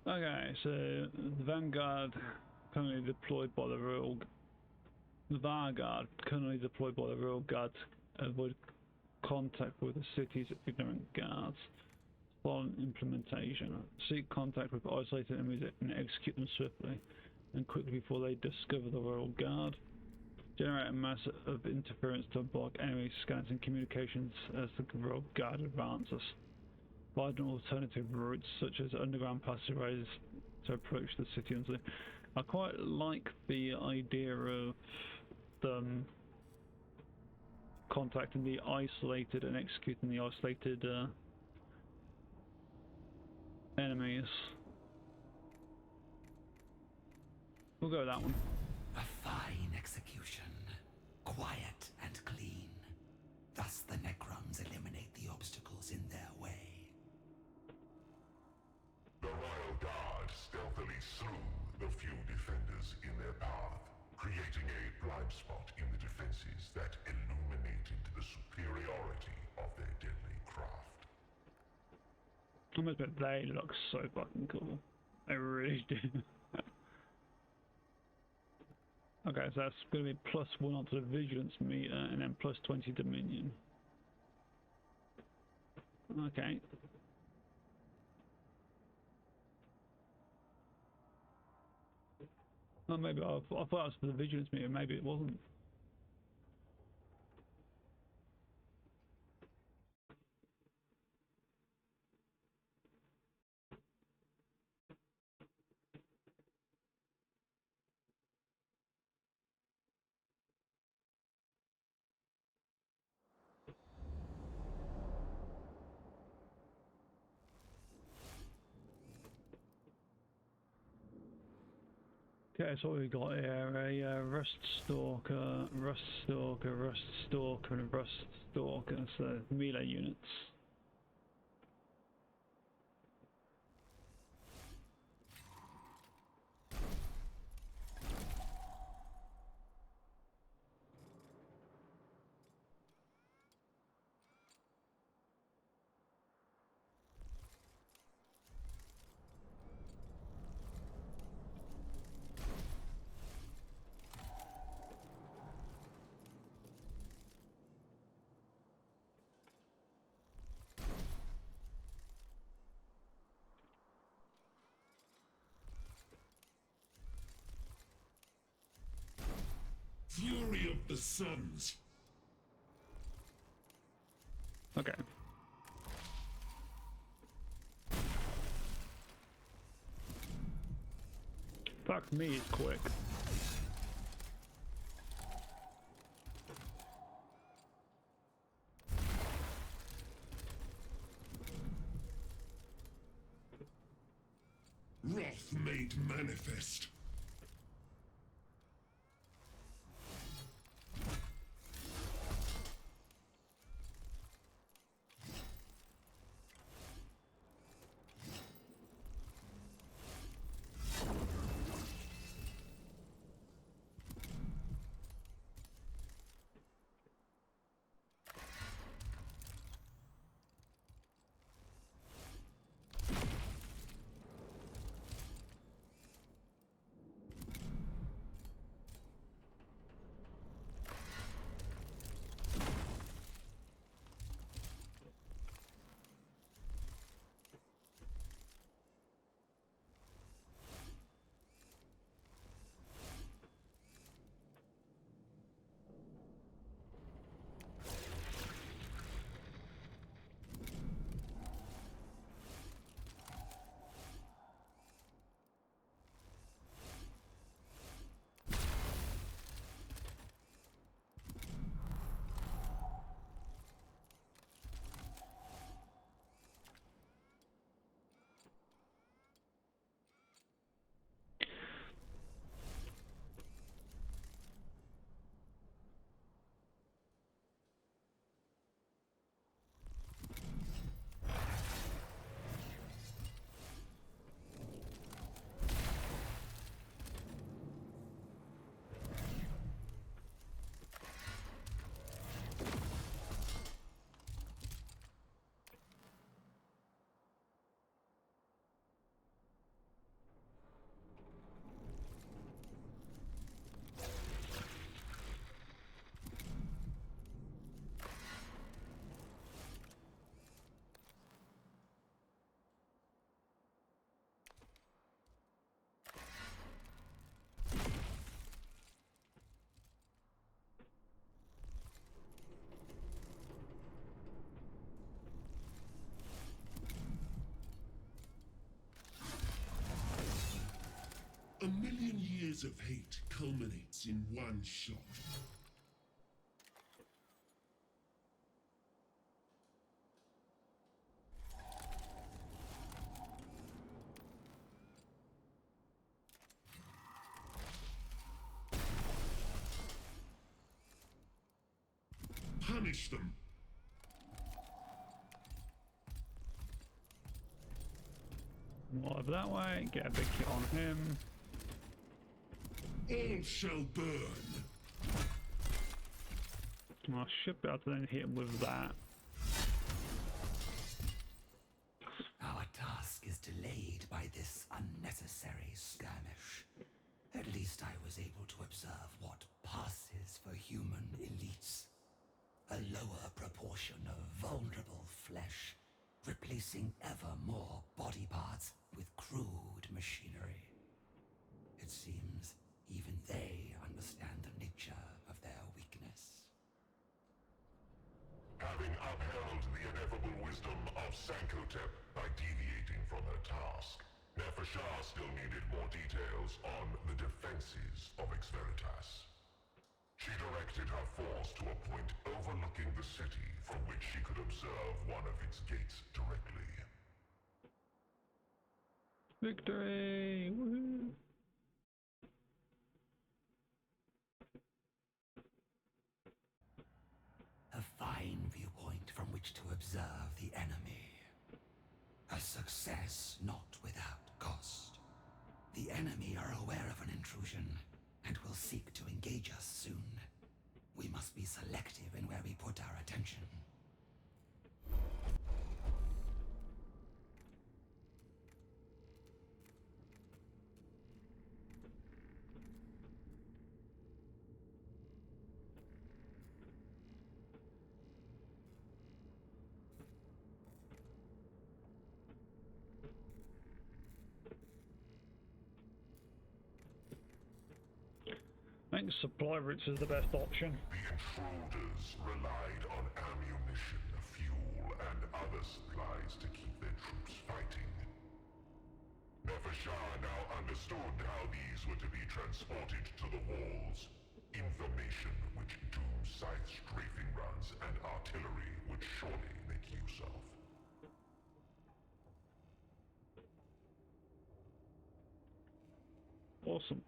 Speaker 4: Okay, so the Vanguard currently deployed by the Royal... The Vanguard currently deployed by the Royal Guard to avoid contact with the city's ignorant guards. Following implementation. Seek contact with isolated enemies and execute them swiftly and quickly before they discover the Royal Guard. Generate a mass of interference to block enemy scans and communications as the Royal Guard advances. Provide alternative routes such as underground passageways to approach the city. I quite like the idea of them contacting the isolated and executing the isolated enemies. We'll go with that one.
Speaker 3: A fine execution. Quiet and clean. Thus the Necrons eliminate the obstacles in their way.
Speaker 1: The Royal Guard stealthily slew the few defenders in their path, creating a blind spot in the defenses that illuminated the superiority of their deadly craft.
Speaker 4: I must admit, they look so fucking cool. They really do. Okay, so that's going to be +1 onto the vigilance meter and then +20 dominion. Okay. Well, maybe I thought it was for the vigilance meter, maybe it wasn't. Okay, so what we got here, a Rust Stalker, Rust Stalker, Rust Stalker, and Rust Stalker, so melee units.
Speaker 2: Fury of the Suns.
Speaker 4: Okay. Fuck me, it's quick.
Speaker 2: Wrath made manifest. A million years of hate culminates in one shot. Punish them.
Speaker 4: Over that way, get a big hit on him.
Speaker 2: All shall burn.
Speaker 4: I should be able to then hit him with that.
Speaker 3: Our task is delayed by this unnecessary skirmish. At least I was able to observe what passes for human elites. A lower proportion of vulnerable flesh, replacing ever more body parts with crude machinery. It seems even they understand the nature of their weakness.
Speaker 1: Having upheld the ineffable wisdom of Sankotep by deviating from her task, Nefershah still needed more details on the defenses of Xveritas. She directed her force to a point overlooking the city from which she could observe one of its gates directly.
Speaker 4: Victory! Woohoo!
Speaker 3: A fine viewpoint from which to observe the enemy. A success not without cost. The enemy are aware of an intrusion and will seek to engage us soon. We must be selective in where we put our attention.
Speaker 4: I think supply routes is the best option.
Speaker 1: The intruders relied on ammunition, fuel, and other supplies to keep their troops fighting. Nefershah now understood how these were to be transported to the walls. Information which Doom Scythe's strafing runs and artillery would surely make use of.
Speaker 4: Awesome.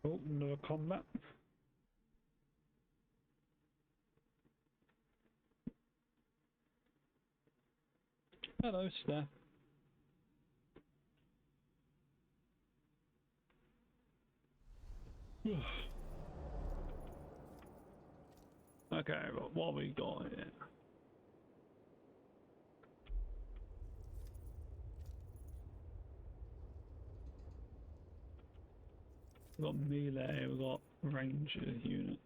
Speaker 4: Oh, no combat. Hello, Steph. Okay, but what we got here? We got melee, we got ranger unit.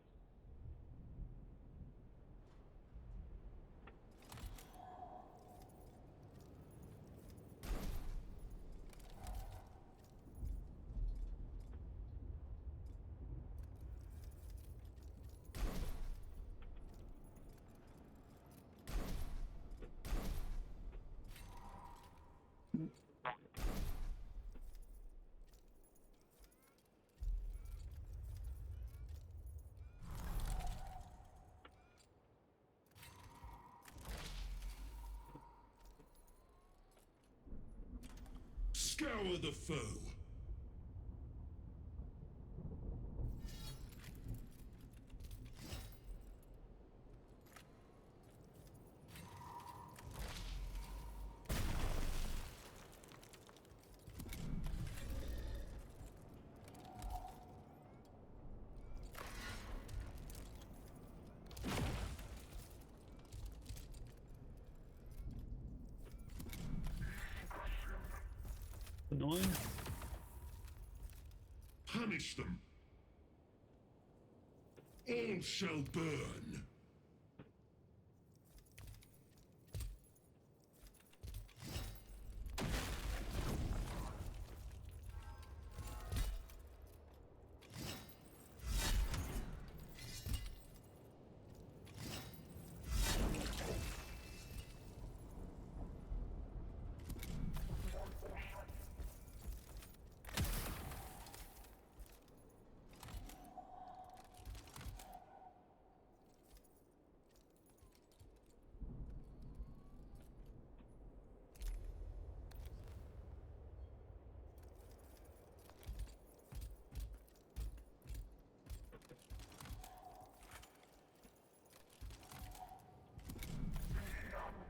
Speaker 5: Scour the foe.
Speaker 4: Annoying.
Speaker 5: Punish them. All shall burn.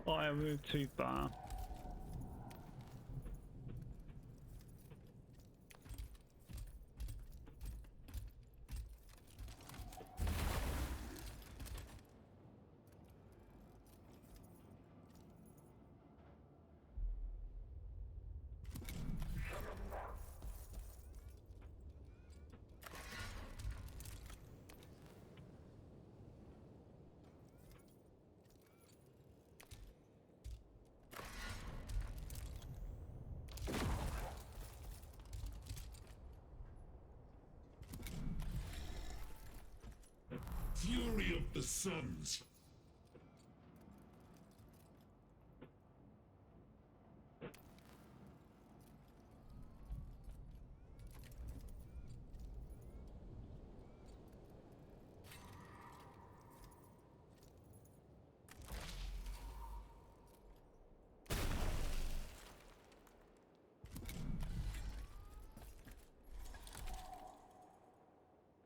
Speaker 4: I moved too far.
Speaker 5: Fury of the Suns.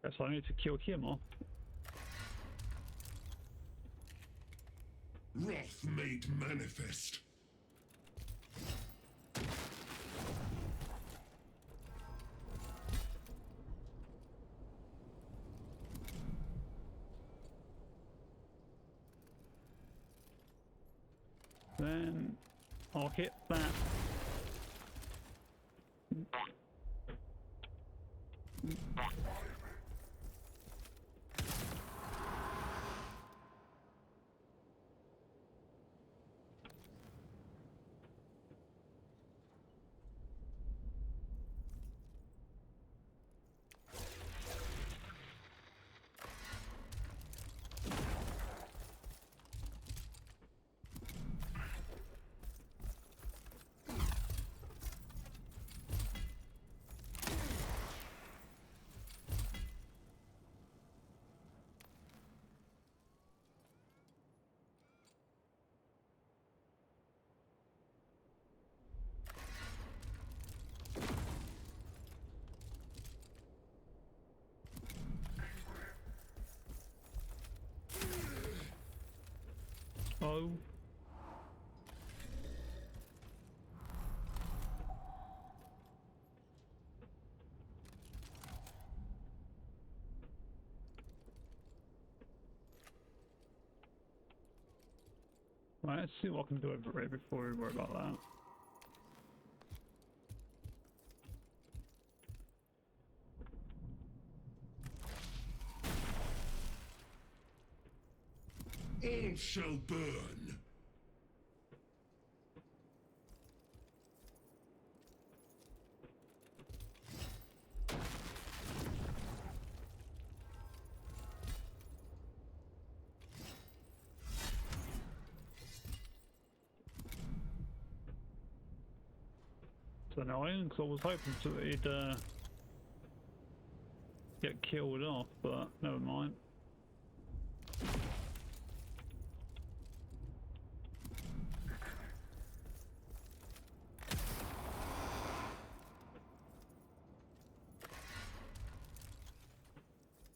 Speaker 4: Guess I need to kill him off.
Speaker 5: Wrath made manifest.
Speaker 4: Then I'll hit that. Oh. Right, let's see what I can do over here before we worry about that.
Speaker 5: All shall burn.
Speaker 4: It's annoying because I was hoping to he'd get killed off, but never mind.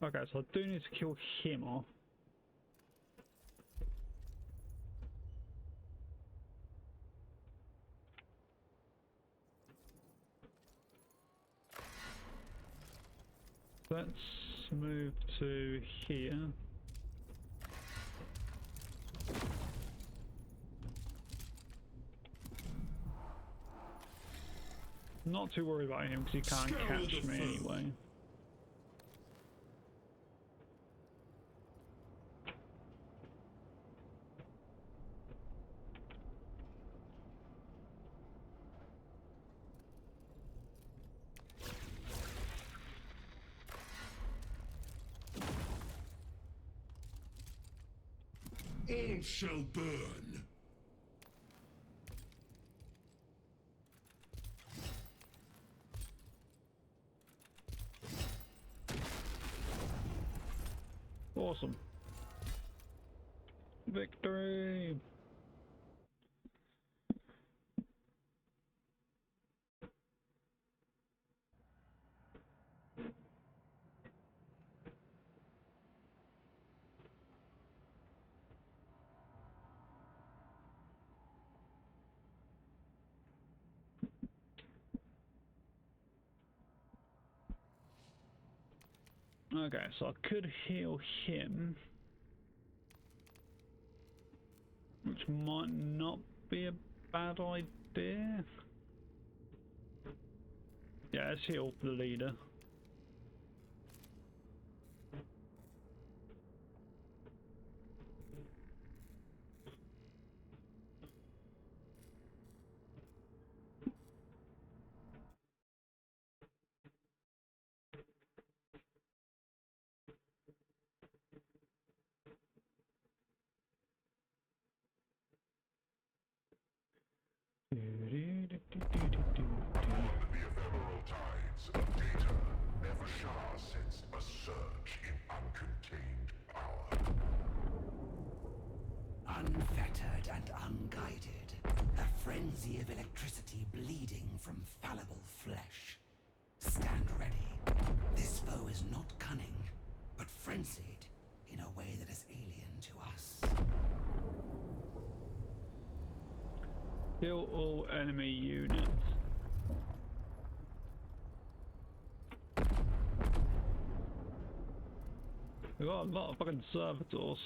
Speaker 4: Okay, so I do need to kill him off. Let's move to here. Not too worried about him because he can't
Speaker 5: Scour
Speaker 4: catch
Speaker 5: the
Speaker 4: me
Speaker 5: foe.
Speaker 4: anyway.
Speaker 5: All shall burn.
Speaker 4: Awesome. Victory! Okay, so I could heal him, which might not be a bad idea. Yeah, let's heal the leader.
Speaker 1: On the ephemeral tides of data, Never Shah sensed a surge in uncontained power.
Speaker 3: Unfettered and unguided, a frenzy of electricity bleeding from fallible flesh. Stand ready. This foe is not cunning, but frenzied in a way that is alien to us.
Speaker 4: Kill all enemy units. We got a lot of fucking servitors.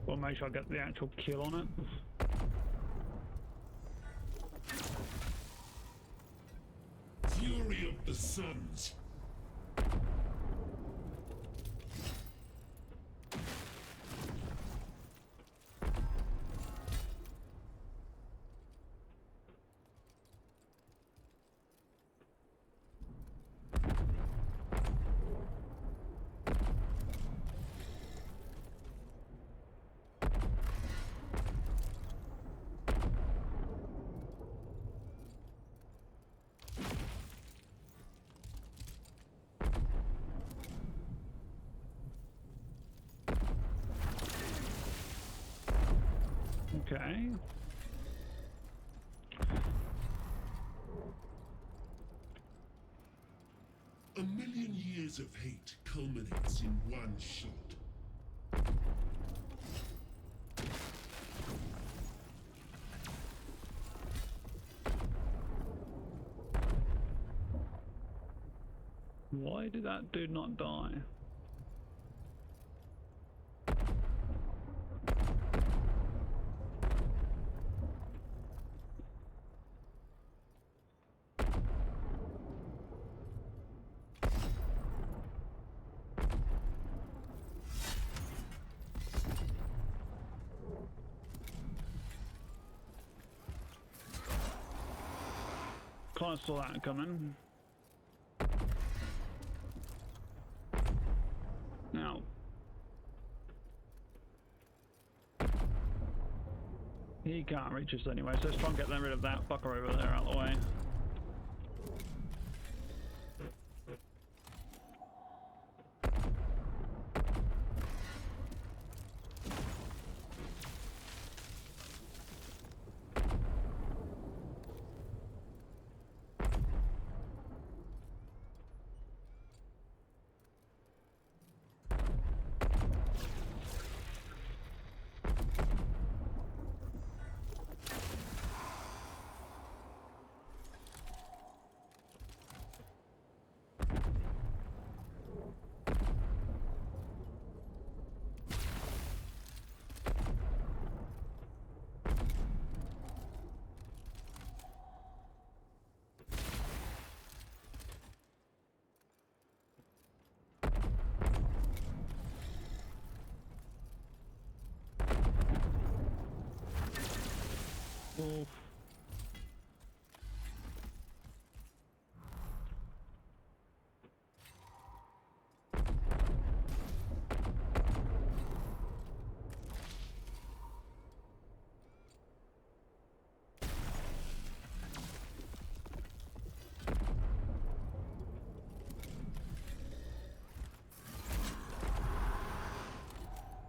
Speaker 4: We'll make sure I get the actual kill on it.
Speaker 2: Fury of the Suns.
Speaker 4: Okay.
Speaker 2: A million years of hate culminates in one shot.
Speaker 4: Why did that dude not die? Kind of saw that coming. Now, he can't reach us anyway, so let's try and get rid of that fucker over there out of the way. Oof.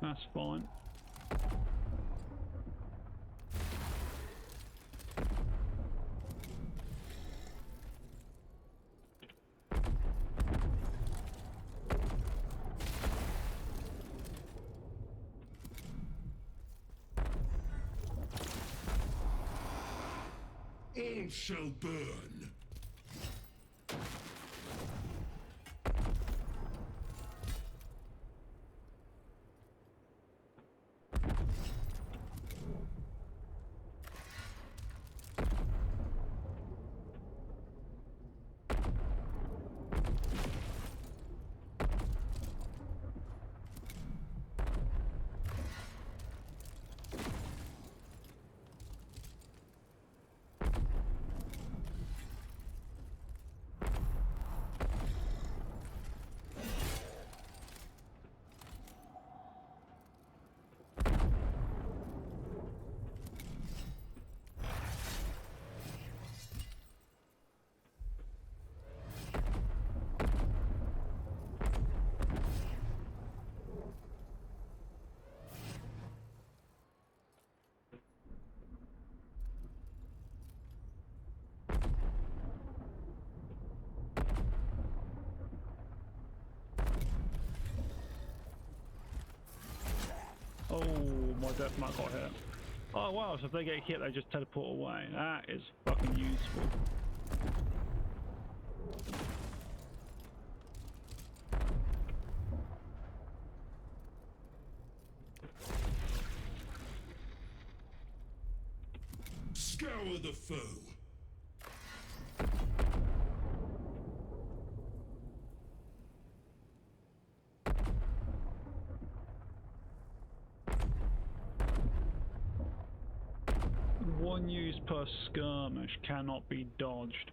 Speaker 4: That's fine.
Speaker 5: All shall burn. Oh, my death mark got hit. Oh wow, so if they get hit, they just teleport away. That is fucking useful. Scour the foe.
Speaker 4: One use per skirmish cannot be dodged.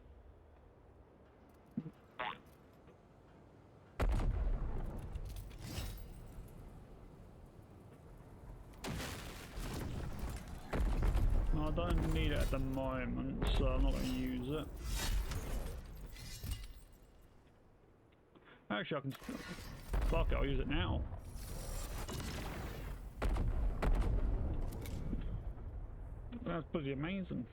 Speaker 4: No, I don't need it at the moment, so I'm not going to use it. Actually, I can. Fuck it, I'll use it now. That's pretty amazing.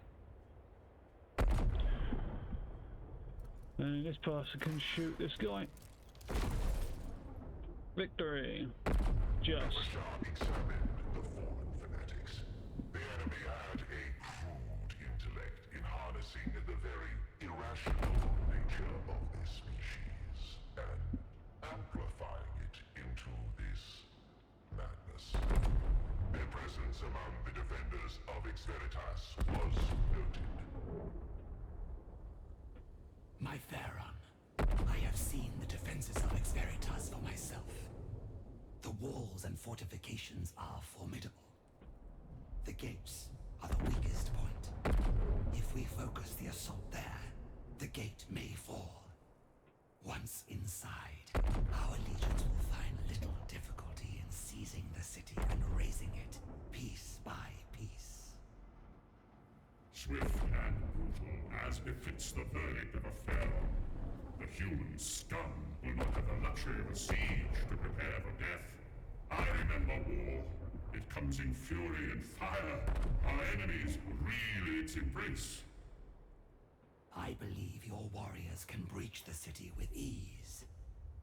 Speaker 4: And this person can shoot this guy. Victory. Just.
Speaker 1: Shah examined the fallen fanatics. The enemy had a crude intellect in harnessing the very irrational nature of this species and amplifying it into this madness. Their presence among the defenders of Xenos was noted.
Speaker 3: My Phaeron, I have seen the defenses of Xenos for myself. The walls and fortifications are formidable. The gates are the weakest point. If we focus the assault there, the gate may fall. Once inside, our legions will find little difficulty in seizing the city and razing it, piece by piece.
Speaker 2: Swift and brutal, as befits the verdict of a Phaeron. The human scum will not have the luxury of a siege to prepare for death. I remember war. It comes in fury and fire. Our enemies reel its embrace.
Speaker 3: I believe your warriors can breach the city with ease.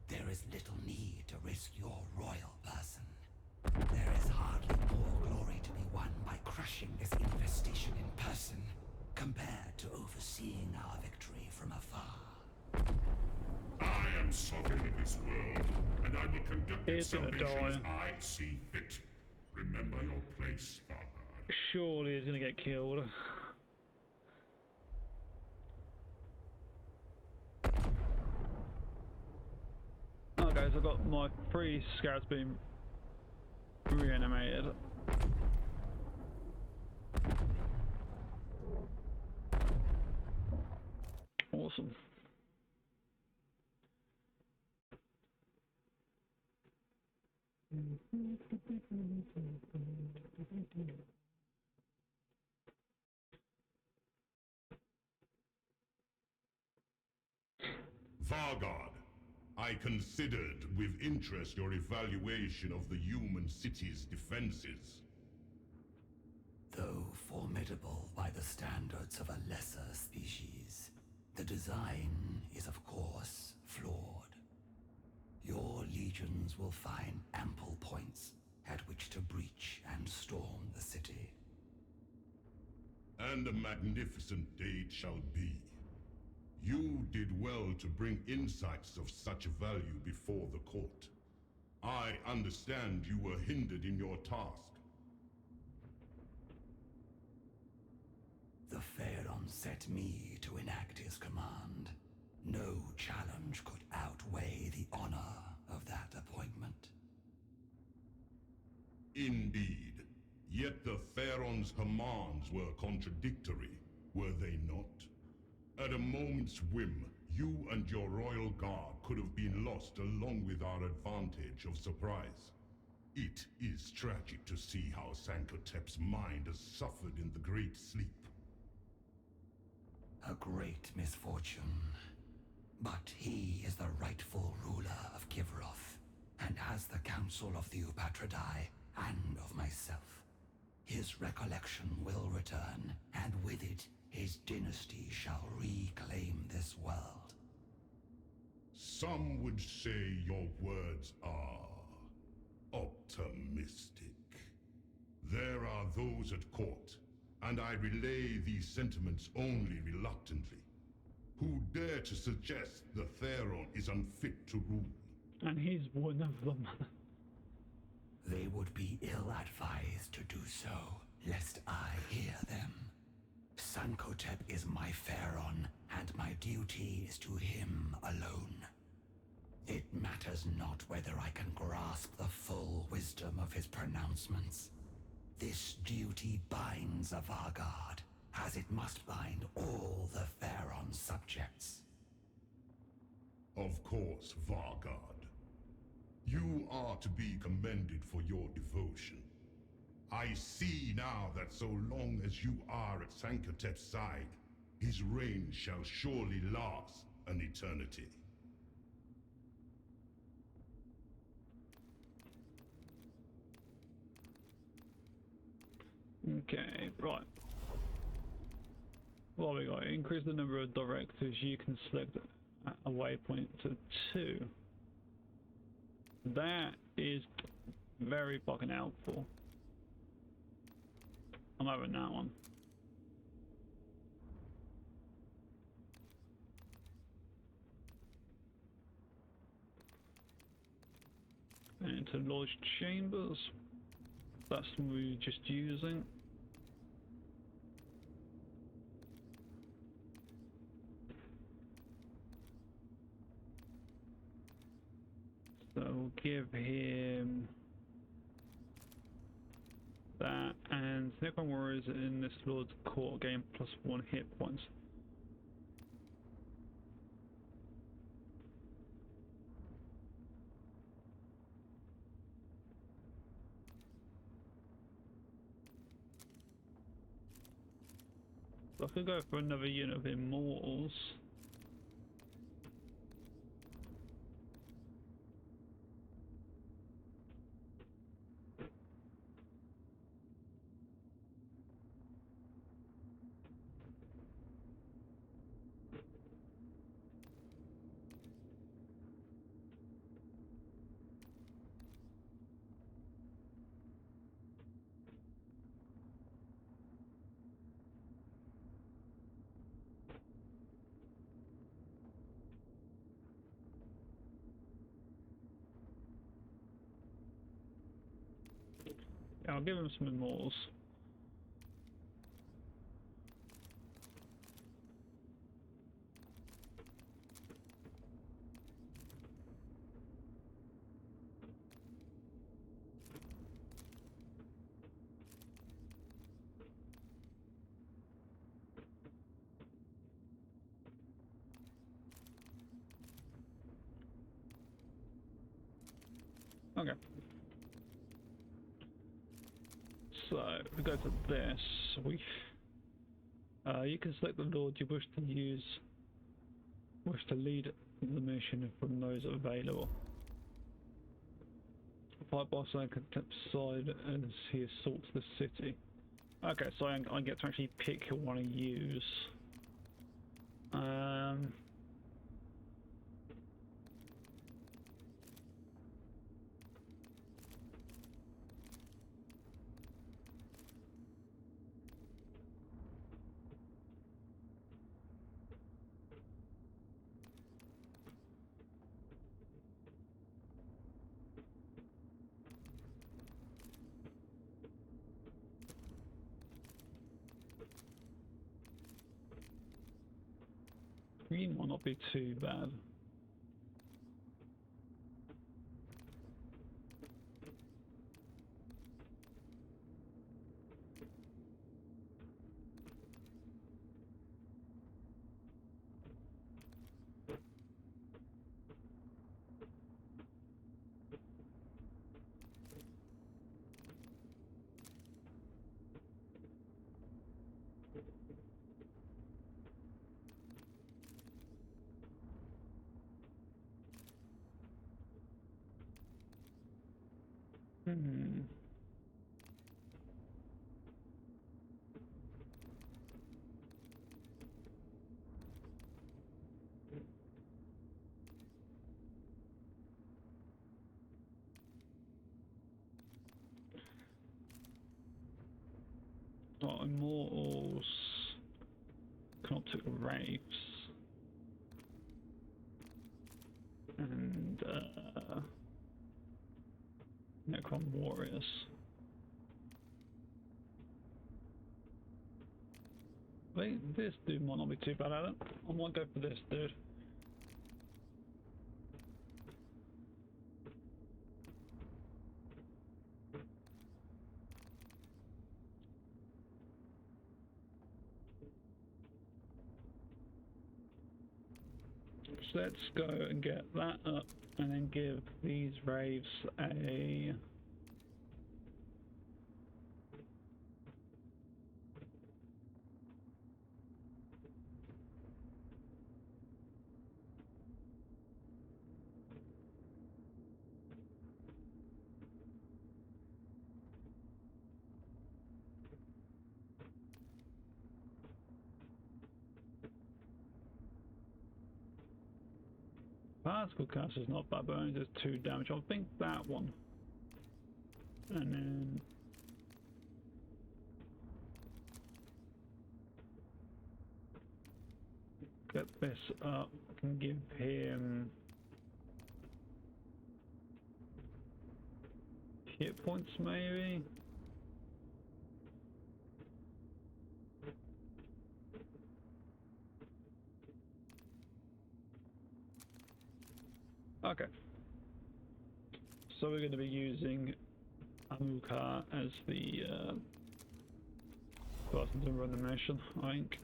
Speaker 3: There is little need to risk your royal person. There is hardly more glory to be won by crushing this infestation in person, compared to overseeing our victory from afar.
Speaker 2: I am sovereign of this world, and I will conduct its
Speaker 4: He's gonna
Speaker 2: salvation as
Speaker 4: die.
Speaker 2: I see fit. Remember your place, Father.
Speaker 4: Surely he's gonna get killed. Okay, so I've got my 3 scouts being reanimated. awesome.
Speaker 5: Vargard, I considered with interest your evaluation of the human city's defenses.
Speaker 3: Though formidable by the standards of a lesser species, the design is of course flawed. Your legions will find ample points at which to breach and storm the city.
Speaker 5: And a magnificent day it shall be. You did well to bring insights of such value before the court. I understand you were hindered in your task.
Speaker 3: The Phaeron set me to enact his command. No challenge could outweigh the honor of that appointment.
Speaker 5: Indeed. Yet the Phaeron's commands were contradictory, were they not? At a moment's whim, you and your royal guard could have been lost along with our advantage of surprise. It is tragic to see how Sankotep's mind has suffered in the Great Sleep.
Speaker 3: A great misfortune. But he is the rightful ruler of Kivroth, and has the counsel of the Upatridae and of myself. His recollection will return, and with it, his dynasty shall reclaim this world.
Speaker 5: Some would say your words are optimistic. There are those at court, and I relay these sentiments only reluctantly, who dare to suggest the Phaeron is unfit to rule.
Speaker 4: And he's one of them.
Speaker 3: They would be ill-advised to do so, lest I hear them. Sankotep is my Phaeron, and my duty is to him alone. It matters not whether I can grasp the full wisdom of his pronouncements. This duty binds a Vargard, as it must bind all the Phaeron's subjects.
Speaker 5: Of course, Vargard. You are to be commended for your devotion. I see now that so long as you are at Sankotep's side, his reign shall surely last an eternity.
Speaker 4: Okay, right. What we got? Increase the number of directors you can select a waypoint to 2. That is very fucking helpful. I'm having that one. Into Lord's Chambers. That's what we're just using. So we'll give him that, and Snake on Warriors in this Lord's Court gain +1 hit points. So I could go for another unit of Immortals. Yeah, I'll give him some Immortals. Okay. So, if we go to this, you can select the lord you wish to lead the mission from those available. Fight boss on the side as he assaults the city. Okay, so I get to actually pick who I want to use. Green might not be too bad. Oh, Immortals, Canoptic Wraiths, and Necron Warriors. I think this dude might not be too bad at it. I might go for this dude. So let's go and get that up and then give these raves a particle cast is not bad, but only does 2 damage. I'll think that one. And then get this up and give him hit points maybe. Okay. So we're going to be using Amukar as the person to run the mission, I think.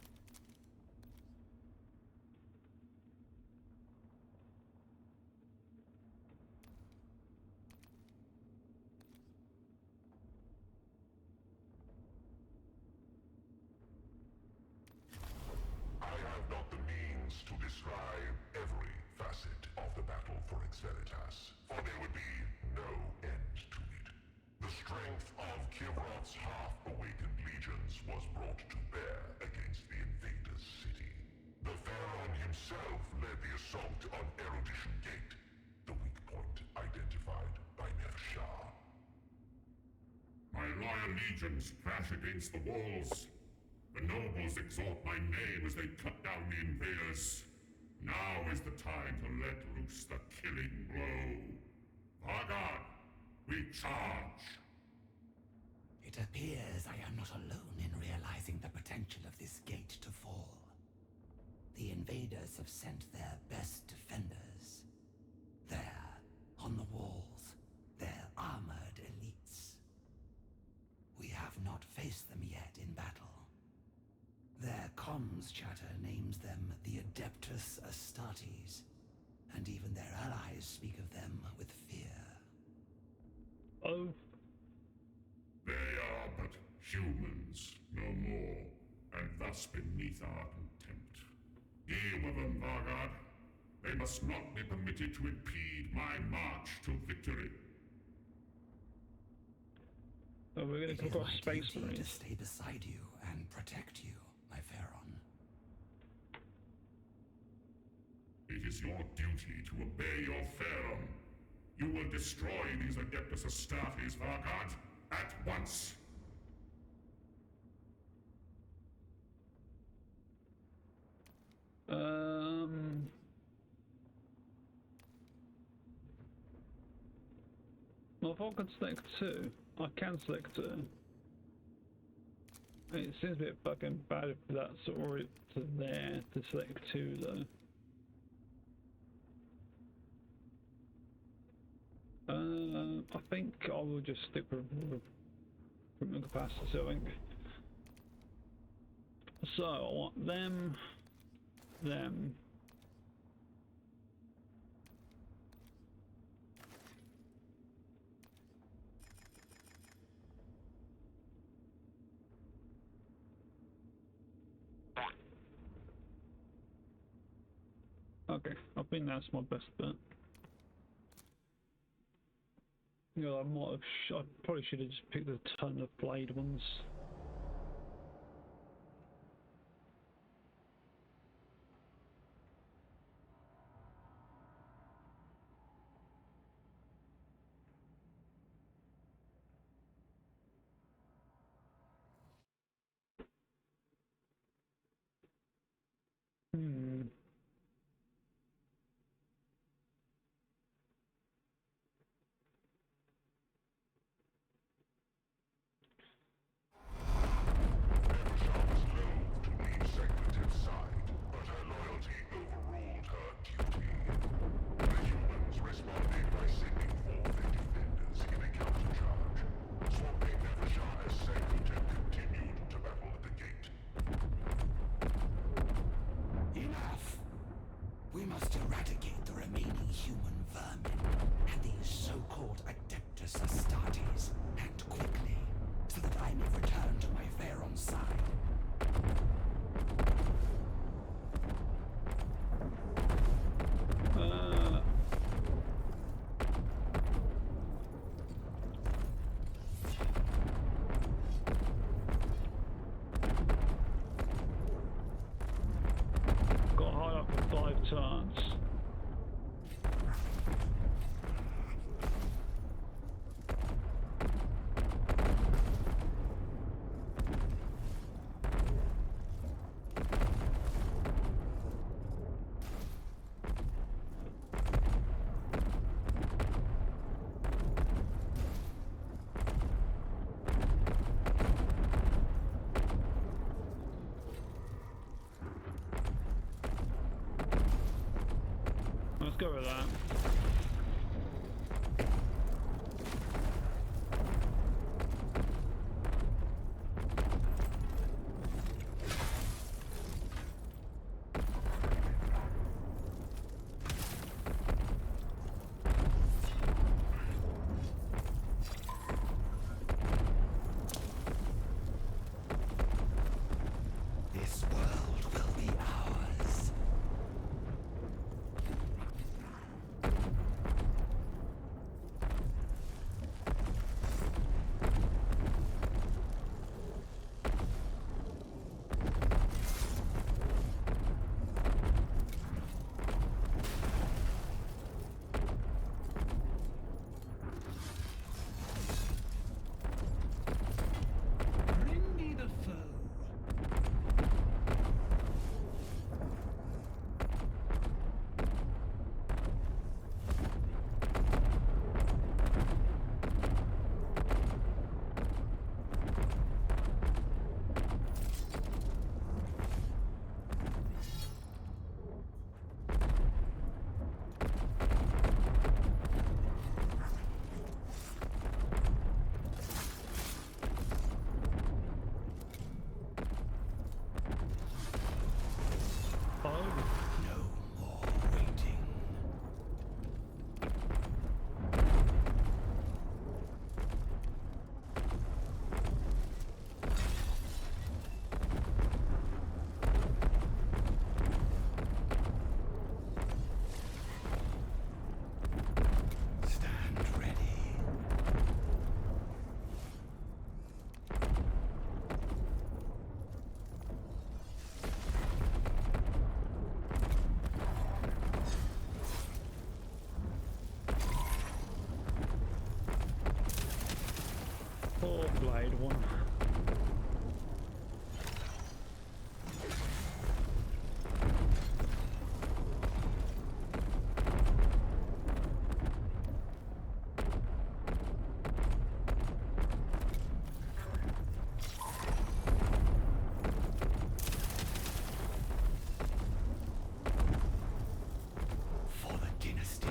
Speaker 1: I have not the means to describe every facet of the battle for Xveritas, for there would be no end to it. The strength of Kirov's half-awakened legions was brought to bear against the invaders' city. The Phaeron himself led the assault on Erudition Gate, the weak point identified by Mer Shah.
Speaker 2: My loyal legions crash against the walls. The nobles exalt my name as they cut down the invaders. Now is the time to let loose the killing blow. Vargard, we charge!
Speaker 3: It appears I am not alone in realizing the potential of this gate to fall. The invaders have sent their best defenders. There, on the walls, their armored elites. We have not faced them yet in battle. Their comms chatter names them the Adeptus Astartes, and even their allies speak of them with fear.
Speaker 4: Oh,
Speaker 2: They are but humans, no more, and thus beneath our contempt. Deal with them, Vargard. They must not be permitted to impede my march to victory.
Speaker 4: oh we're gonna
Speaker 3: It
Speaker 4: come
Speaker 3: is
Speaker 4: across
Speaker 3: my
Speaker 4: space
Speaker 3: duty to
Speaker 4: marines.
Speaker 3: stay beside you and protect you, my Phaeron.
Speaker 2: It is your duty to obey your Phaeron. You will destroy these Adeptus Astartes, Vargard, at once.
Speaker 4: Well, if I can select two, I can select two. It seems a bit fucking bad if that's already to there to select two though. I think I will just stick with recruitment capacity, I think. So, I want them. Okay, I think that's my best bet. You know, I might have. I probably should have just picked a ton of blade ones. Hmm.
Speaker 1: Neversha was loath to leave Segmentiv's side, but her loyalty overruled her duty. The humans responded by sending forth their defenders in a countercharge. Swamping Neversha as Segmentiv continued to battle at the gate.
Speaker 3: Enough! We must eradicate the remaining human vermin and these so-called Adeptus Astartes, and quickly, so that I may return to my Phaeron's side.
Speaker 4: Got high up for 5 turns. Let's go with that.
Speaker 3: This world will be ours.
Speaker 4: Poor blade one.
Speaker 3: For the dynasty.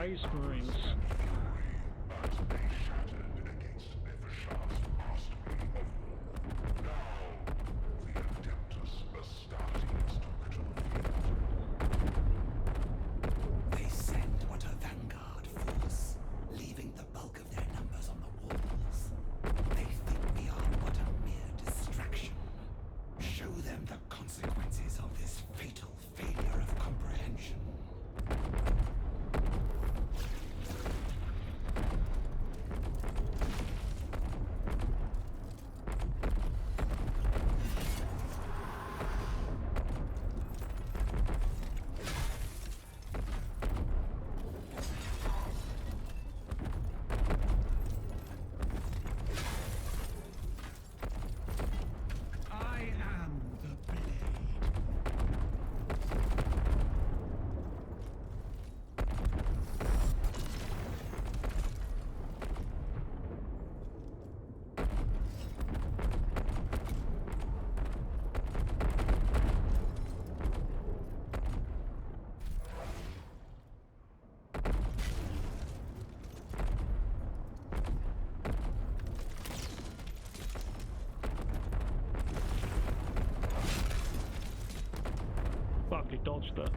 Speaker 4: Space Marines.
Speaker 1: But they shattered against Nefershah's mastery of war. Now, the Adeptus Astartes took to the field.
Speaker 3: They send what a vanguard force, leaving the bulk of their numbers on the walls. They think we are but a mere distraction. Show them the consequences of this fatal failure of comprehension.
Speaker 6: I am the blade.
Speaker 4: Fuck, he dodged that.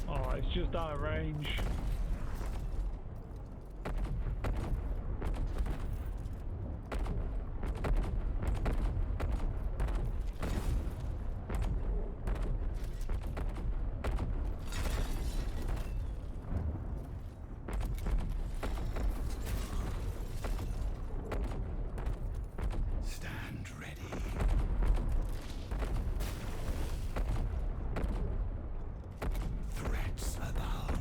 Speaker 4: Oh, it's just out of range.
Speaker 3: Stand ready. Threats abound.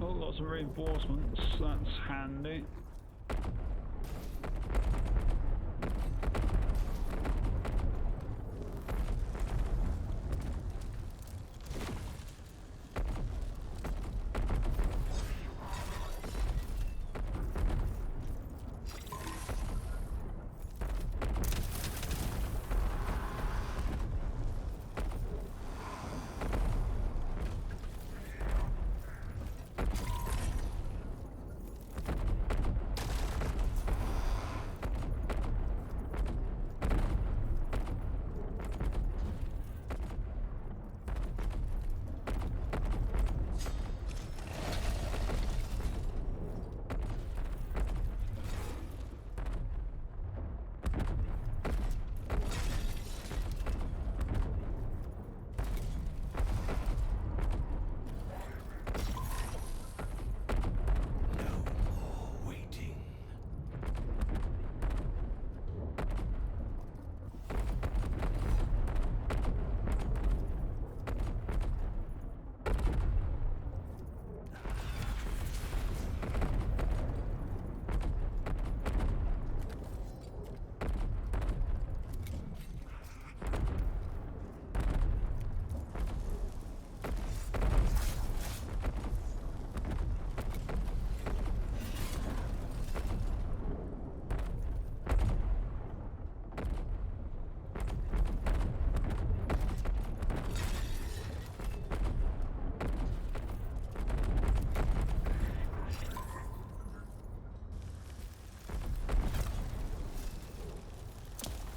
Speaker 4: Oh, lots of reinforcements. That's handy.
Speaker 3: No more waiting.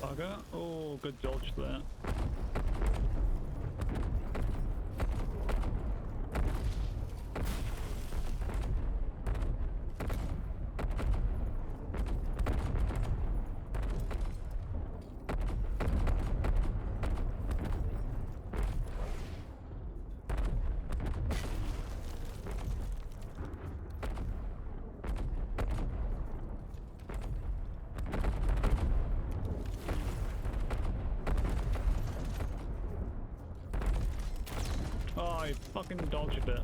Speaker 4: Bugger. Oh, good dodge there. I fucking dodged a bit.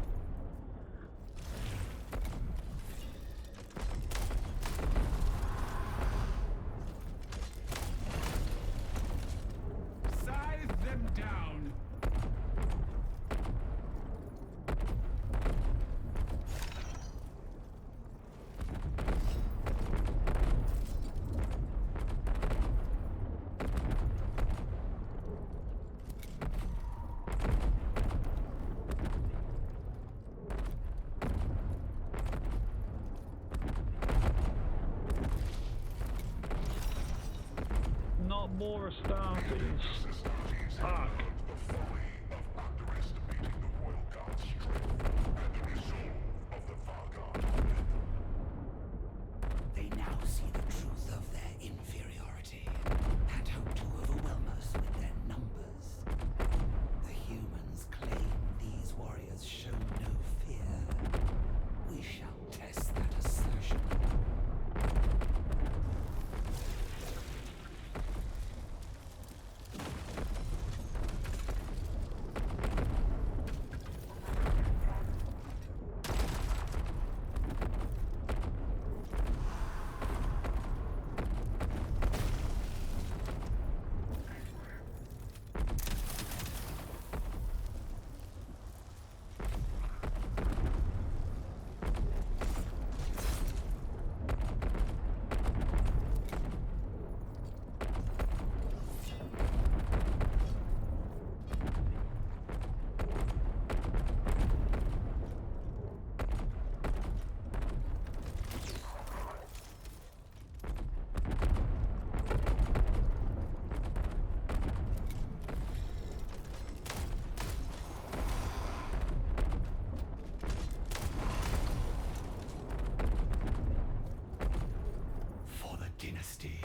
Speaker 6: Scythe them down.
Speaker 4: Not more Astartes. Fuck.
Speaker 1: The folly of underestimating the Royal Guard's strength and the resolve of the Vanguard.
Speaker 3: They now see the truth of their inferiority and hope to overwhelm us with their numbers. The humans claim these warriors show no fear. We shall test that assertion. For the dynasty.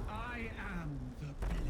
Speaker 6: I am the blade.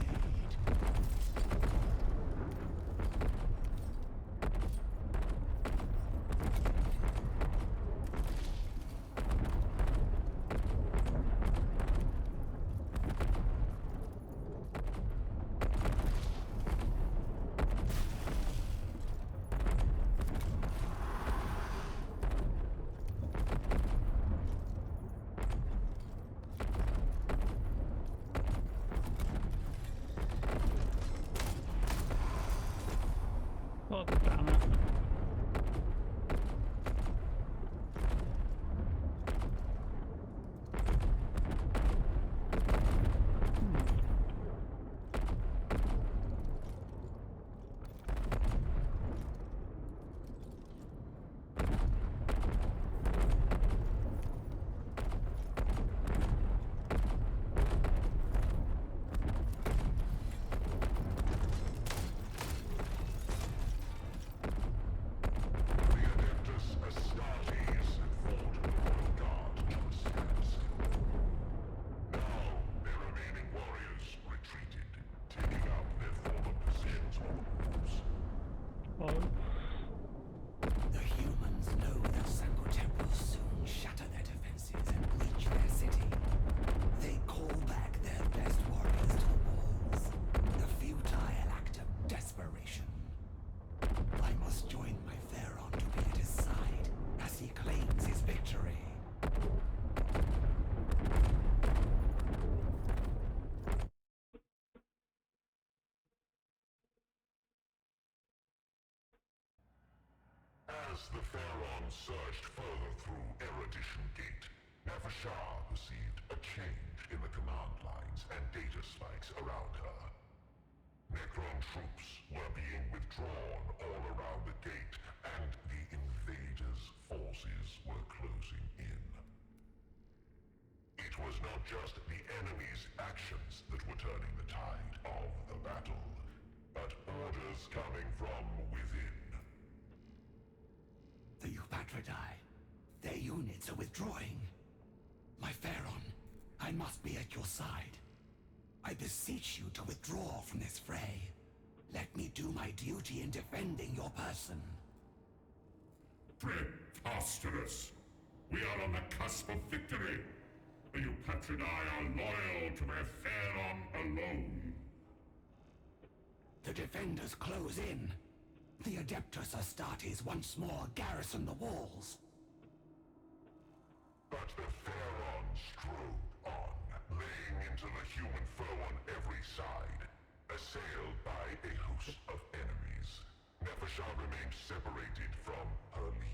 Speaker 4: Oh, damn it.
Speaker 3: The humans know that Sankotem will soon shatter their defenses and breach their city. They call back their best warriors to the walls. The futile act of desperation. I must join my Phaeron to be at his side as he claims his victory.
Speaker 1: As the Phaeron surged further through Erudition Gate, Nefashar perceived a change in the command lines and data spikes around her. Necron troops were being withdrawn all around the gate, and the invaders' forces were closing in. It was not just the enemy's actions that were turning the tide of the battle, but orders coming from within.
Speaker 3: The Eupatridae. Their units are withdrawing. My Phaeron, I must be at your side. I beseech you to withdraw from this fray. Let me do my duty in defending your person.
Speaker 2: Preposterous. We are on the cusp of victory. You and I are loyal to their Phaeron alone.
Speaker 3: The defenders close in. The Adeptus Astartes once more garrison the walls.
Speaker 1: But the Phaeron strode on, laying into the human foe on every side, assailed by a host of enemies. Nefershah remained separated from her liege.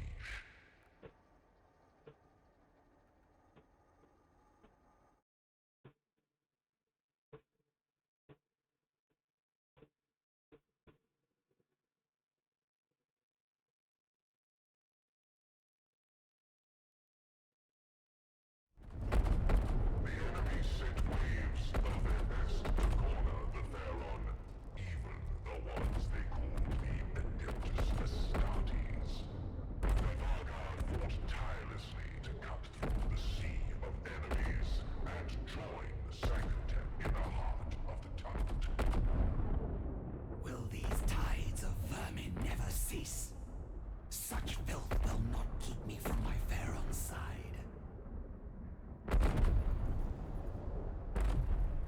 Speaker 1: The enemy sent waves of their best to corner the Phaeron, even the ones they called the Adeptus Astartes. The Vanguard fought tirelessly to cut through the sea of enemies and join the Sanctum in the heart of the tunnel.
Speaker 3: Will these tides of vermin never cease? Such filth will not keep me from my Phaeron's side.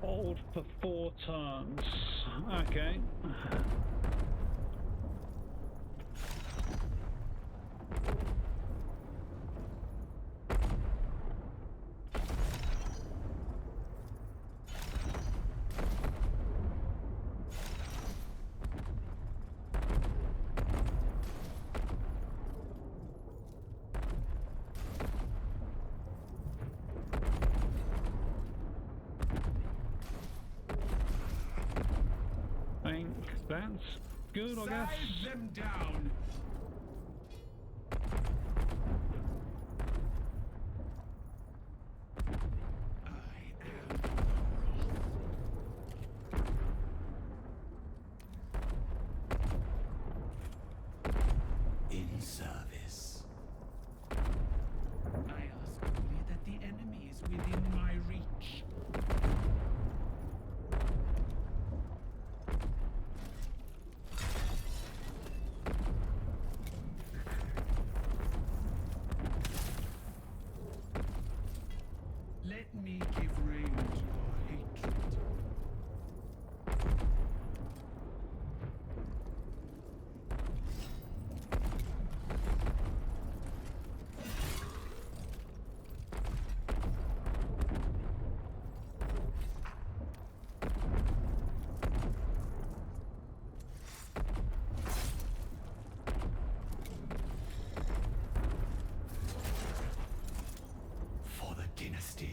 Speaker 4: Hold for 4 turns. Okay. Think that's good, I guess.
Speaker 6: Scythe them down.
Speaker 3: In service.
Speaker 6: I ask only that the enemy is within my reach. Let me give rein to your hatred.
Speaker 3: For the dynasty.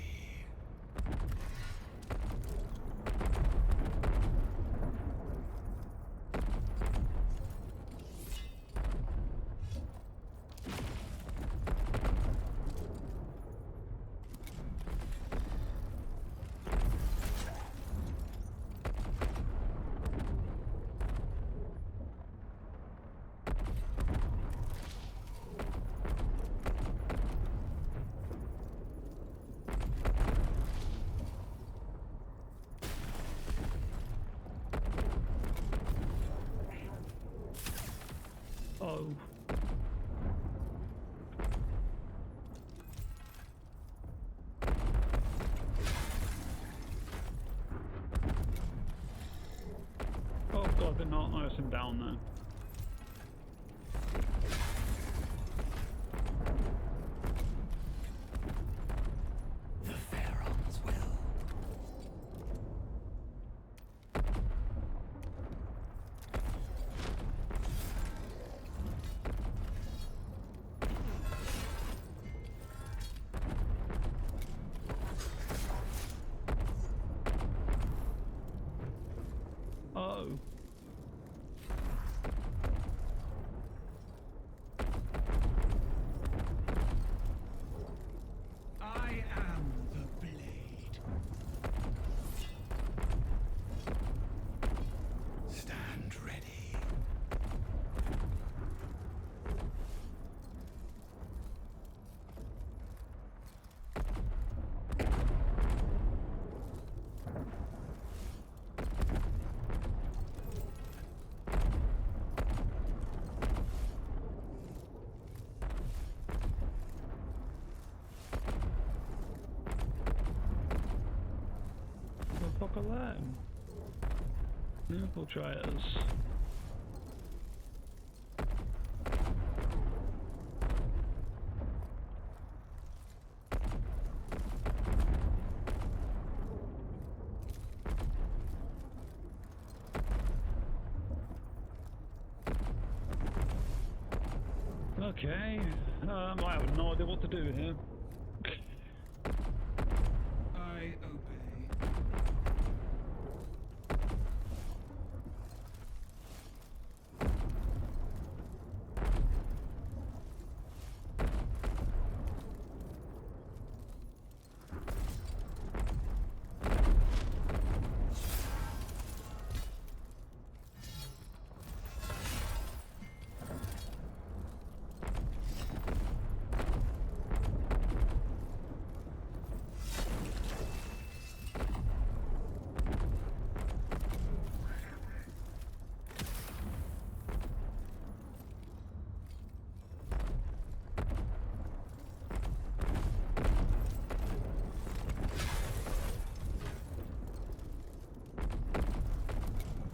Speaker 4: Oh. Oh god, did not notice him down there.
Speaker 3: The Pharaoh's will.
Speaker 4: Oh.
Speaker 6: I am the blade.
Speaker 3: Stand ready.
Speaker 4: for that. Infiltrators. Okay, I have no idea what to do here.
Speaker 6: I obey.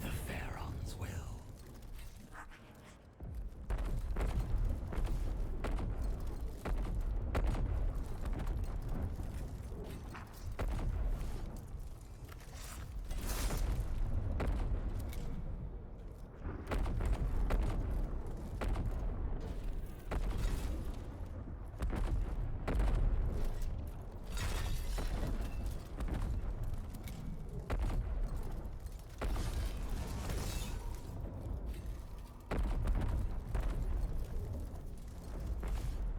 Speaker 3: The Phaeron's will.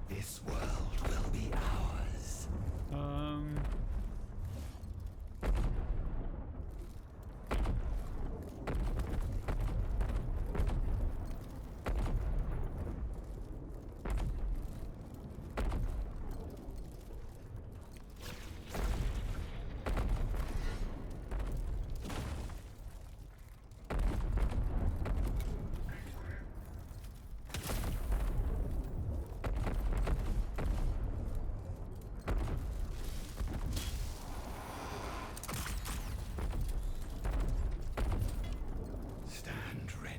Speaker 3: This world will be ours. Stand ready.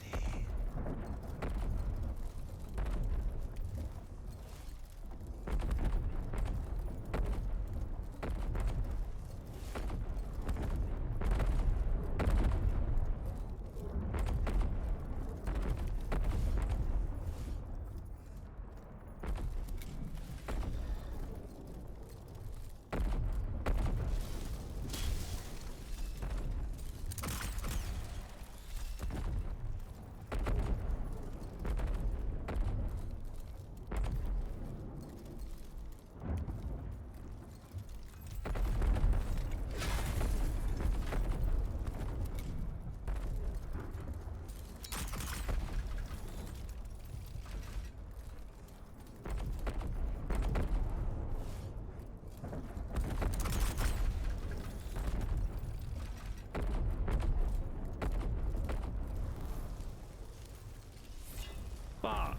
Speaker 4: Fuck.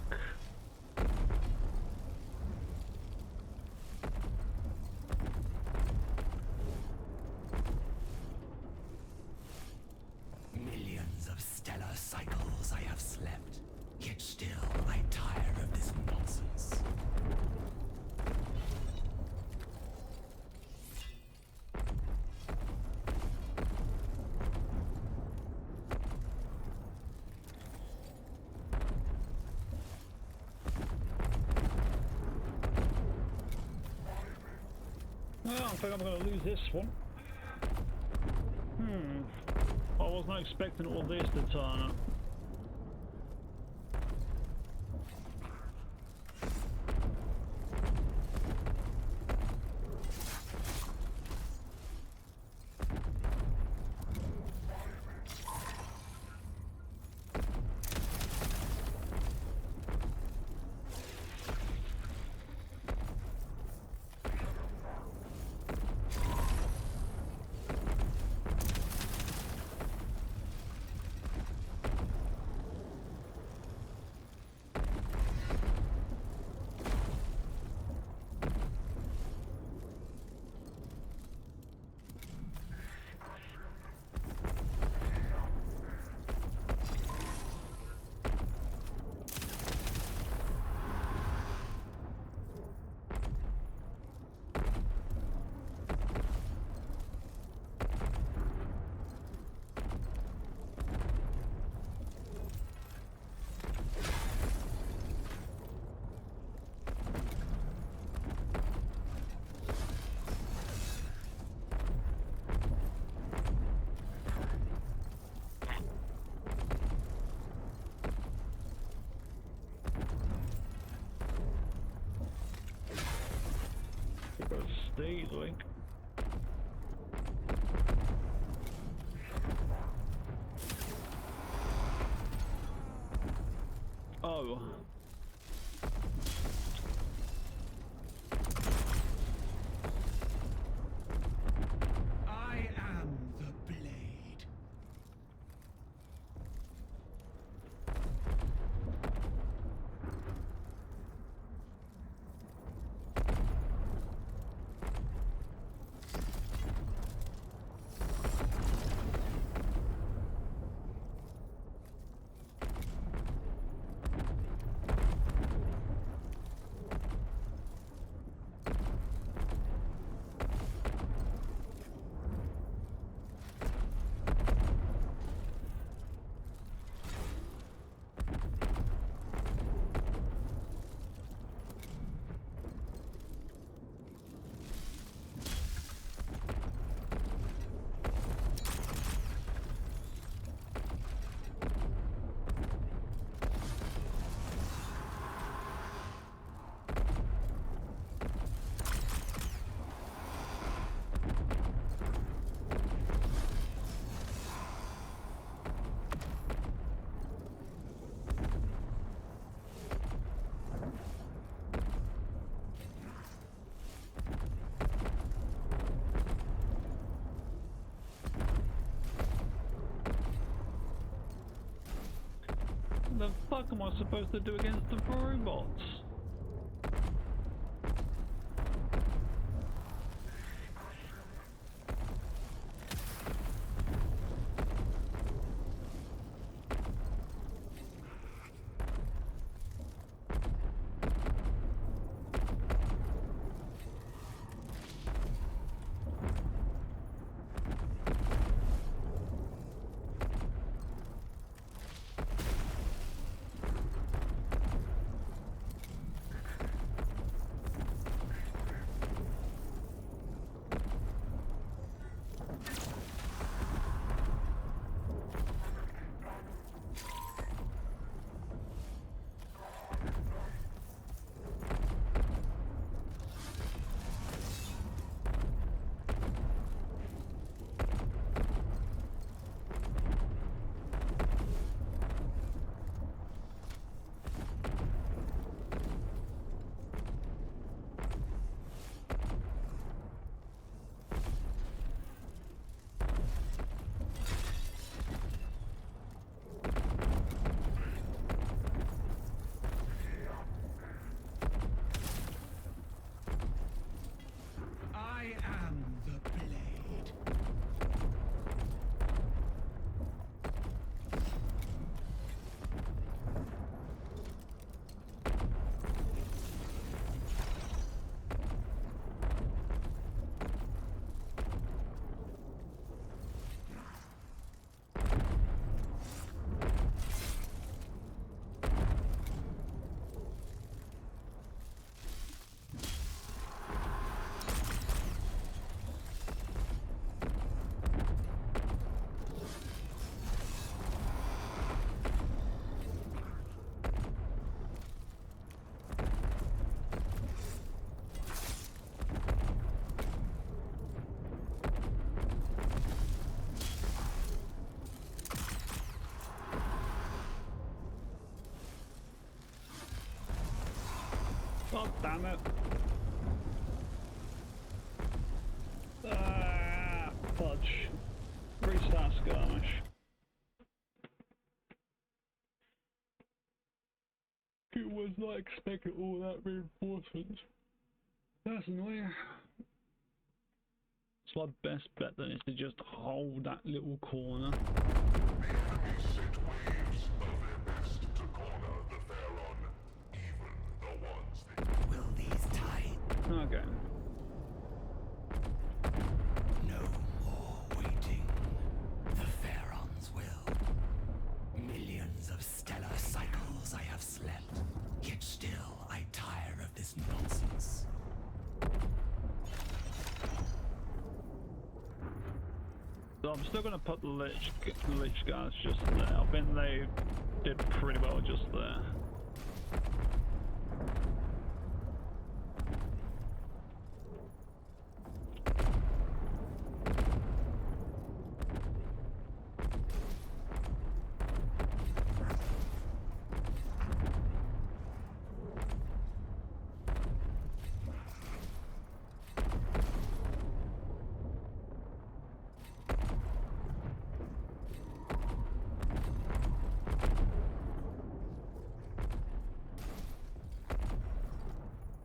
Speaker 3: Millions of stellar cycles I have slept, yet still I tire of this nonsense.
Speaker 4: Well, I think I'm going to lose this one. I wasn't expecting all this to turn up. easily. Oh.
Speaker 6: I am the blade.
Speaker 4: The fuck am I supposed to do against the robots?
Speaker 6: I am the blade.
Speaker 4: God damn it. Ah, fudge. Restart skirmish. It was not expecting all that reinforcements. That's annoying. So my best bet then is to just hold that little corner.
Speaker 1: The enemy sent waves of their best to corner the Phaeron, even the ones they...
Speaker 3: Will these tide?
Speaker 4: Okay.
Speaker 3: No more waiting. The Phaerons will. Millions of stellar cycles I have slept, yet still I tire of this nonsense.
Speaker 4: So I'm still gonna put the Lich guys just there. I think they did pretty well just there.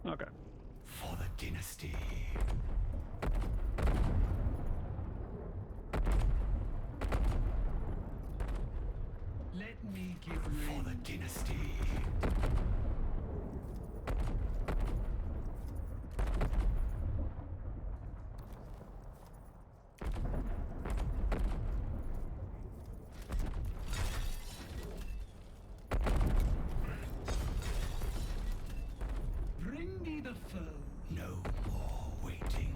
Speaker 4: Okay.
Speaker 3: For the dynasty.
Speaker 6: Let me give
Speaker 3: For
Speaker 6: rein.
Speaker 3: the dynasty.
Speaker 6: Bring me the foe.
Speaker 3: No more waiting.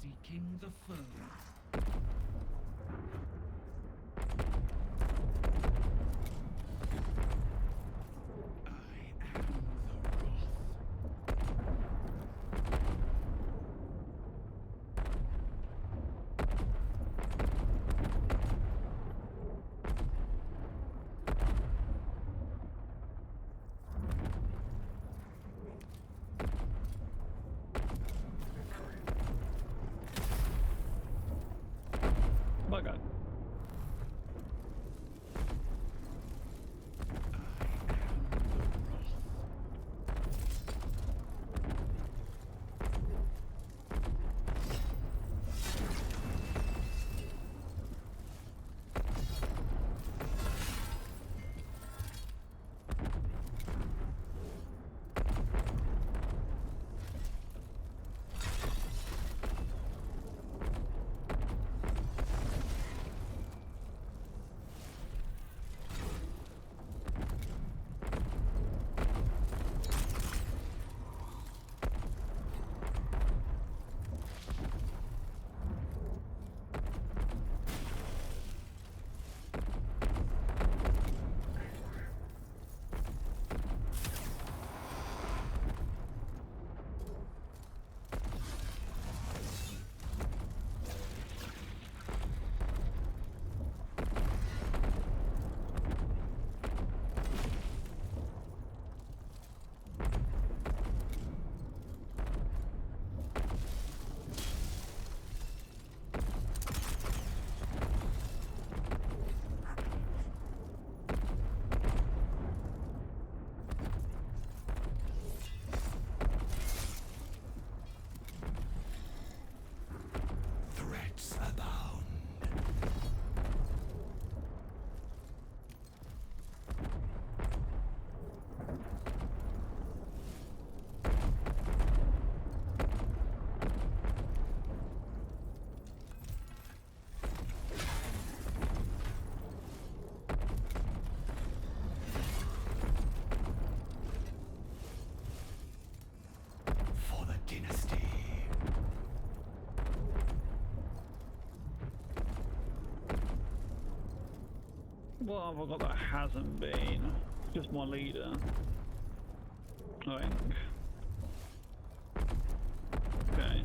Speaker 6: Seeking the foe. I am the wrath.
Speaker 4: My god.
Speaker 3: Threats abound. For the dynasty.
Speaker 4: What have I got that hasn't been? Just my leader. I think. Okay.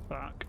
Speaker 4: back.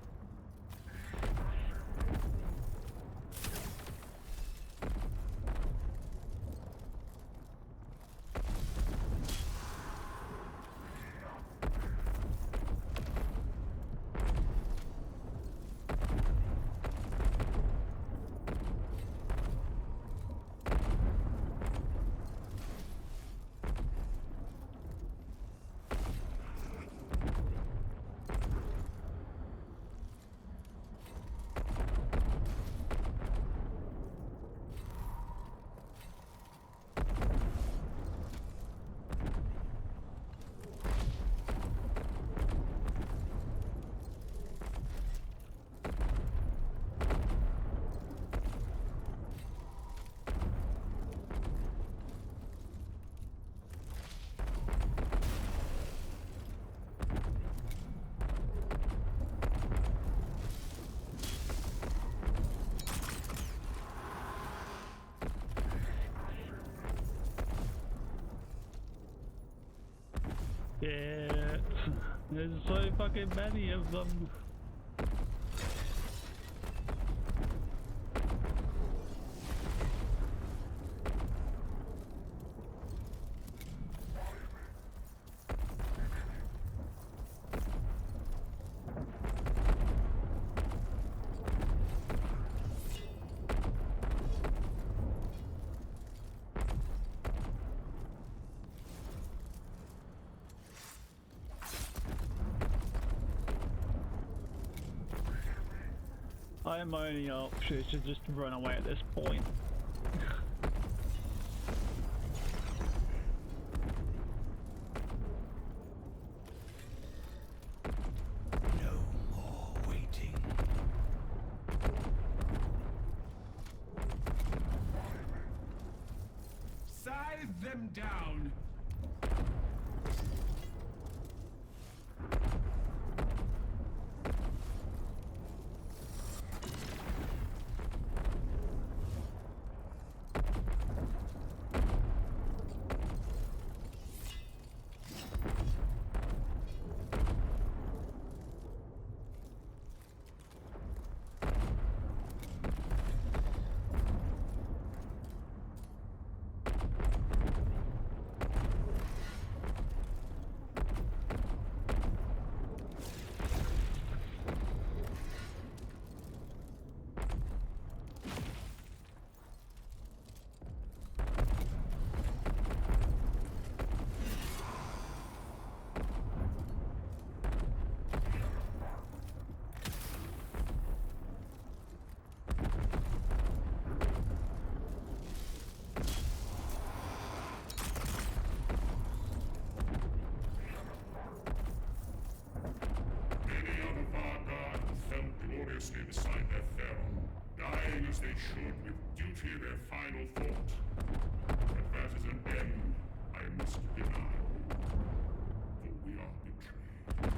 Speaker 4: Yeah, there's so fucking many of them. My only option is to just run away at this point.
Speaker 3: No more waiting.
Speaker 6: Scythe them down!
Speaker 2: Beside their Phaeron, dying as they should with duty their final thought. But that is an end I must deny, for we are betrayed.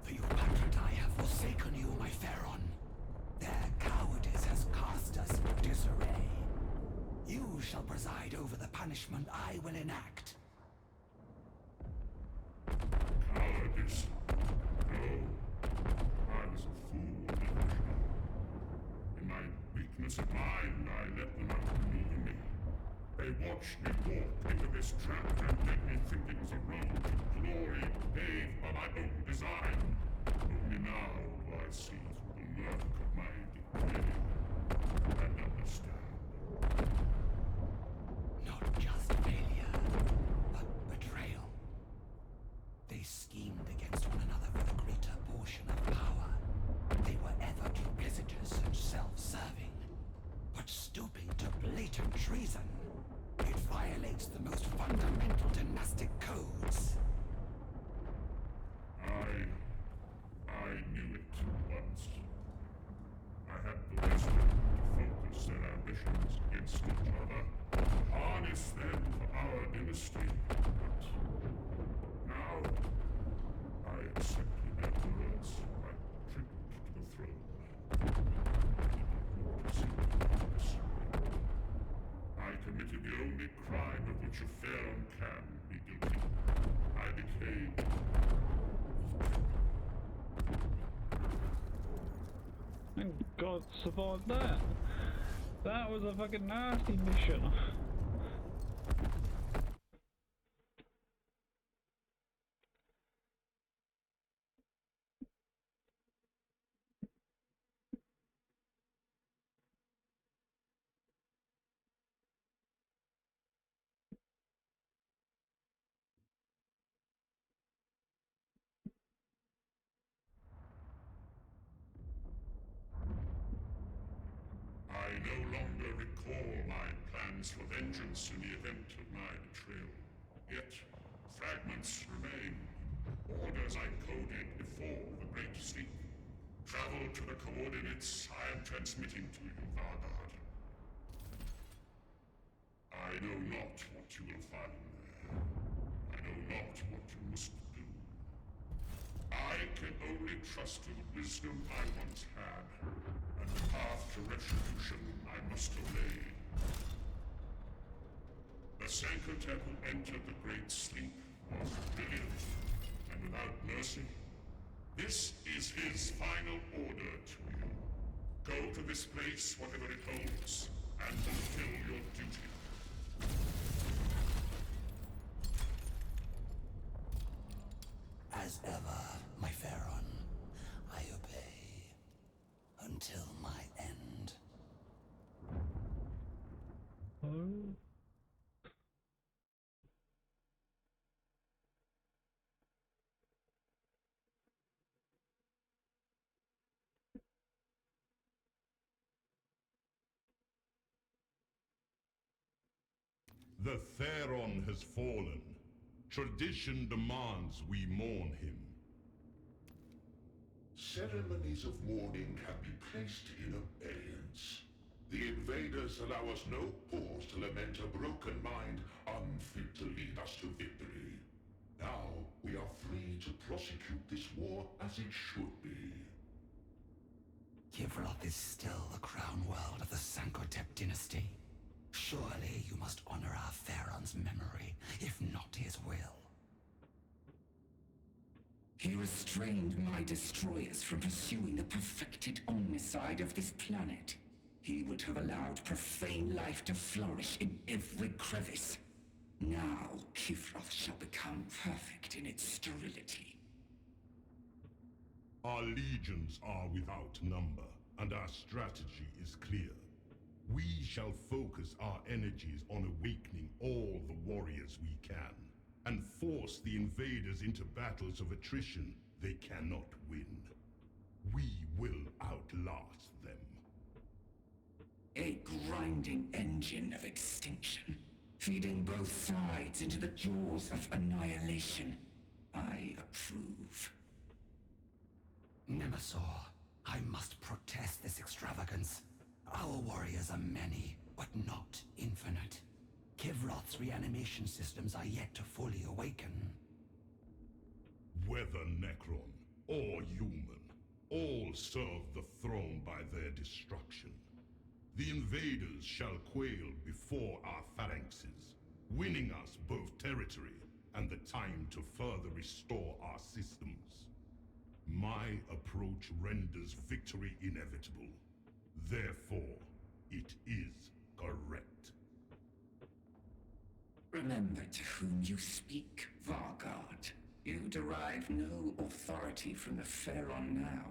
Speaker 3: For your patron I have forsaken you, my Phaeron. Their cowardice has cast us into disarray. You shall preside over the punishment I will enact.
Speaker 2: Cowardice? No. I was a fool, Commissioner. In my weakness of mind, I let them outmaneuver me. They watched me walk into this trap and let me think it was a road to glory paved by my own design. Only now do I see through the murk of my decay and understand.
Speaker 3: Not just failure, but betrayal. They schemed against one another for the greater portion of power. They were ever duplicitous and self-serving. But stooping to blatant treason, it violates the most fundamental dynastic codes.
Speaker 2: I knew it once. I had the wisdom to focus their ambitions against each other, harness them for our dynasty. But now, I accepted their words like tribute to the throne. I committed the only crime of which a Phaeron can be guilty. I
Speaker 4: God survived that. That was a fucking nasty mission.
Speaker 2: I no longer recall my plans for vengeance in the event of my betrayal. Yet, fragments remain. Orders I coded before the Great Sleep. Travel to the coordinates I am transmitting to you, Vargard. I know not what you will find there. I know not what you must do. I can only trust to the wisdom I once had, and the path to retribution I must obey. The Sancotep who entered the Great Sleep was brilliant, and without mercy. This is his final order to you. Go to this place, whatever it holds, and fulfill your duty.
Speaker 3: As ever, my Phaeron, I obey. Until my end.
Speaker 4: Oh.
Speaker 5: The Phaeron has fallen. Tradition demands we mourn him.
Speaker 1: Ceremonies of mourning can be placed in abeyance. The invaders allow us no pause to lament a broken mind unfit to lead us to victory. Now, we are free to prosecute this war as it should be.
Speaker 3: Kivroth is still the crown world of the Sancotep dynasty. Surely you must honor our Phaeron's memory, if not his will.
Speaker 7: He restrained my destroyers from pursuing the perfected omnicide of this planet. He would have allowed profane life to flourish in every crevice. Now, Kivroth shall become perfect in its sterility.
Speaker 5: Our legions are without number, and our strategy is clear. We shall focus our energies on awakening all the warriors we can, and force the invaders into battles of attrition they cannot win. We will outlast them.
Speaker 7: A grinding engine of extinction, feeding both sides into the jaws of annihilation. I approve.
Speaker 3: Nemesaur, I must protest this extravagance. Our warriors are many, but not infinite. Kivroth's reanimation systems are yet to fully awaken.
Speaker 5: Whether Necron or human, all serve the throne by their destruction. The invaders shall quail before our phalanxes, winning us both territory and the time to further restore our systems. My approach renders victory inevitable. Therefore, it is correct.
Speaker 7: Remember to whom you speak, Vargard. You derive no authority from the Phaeron now.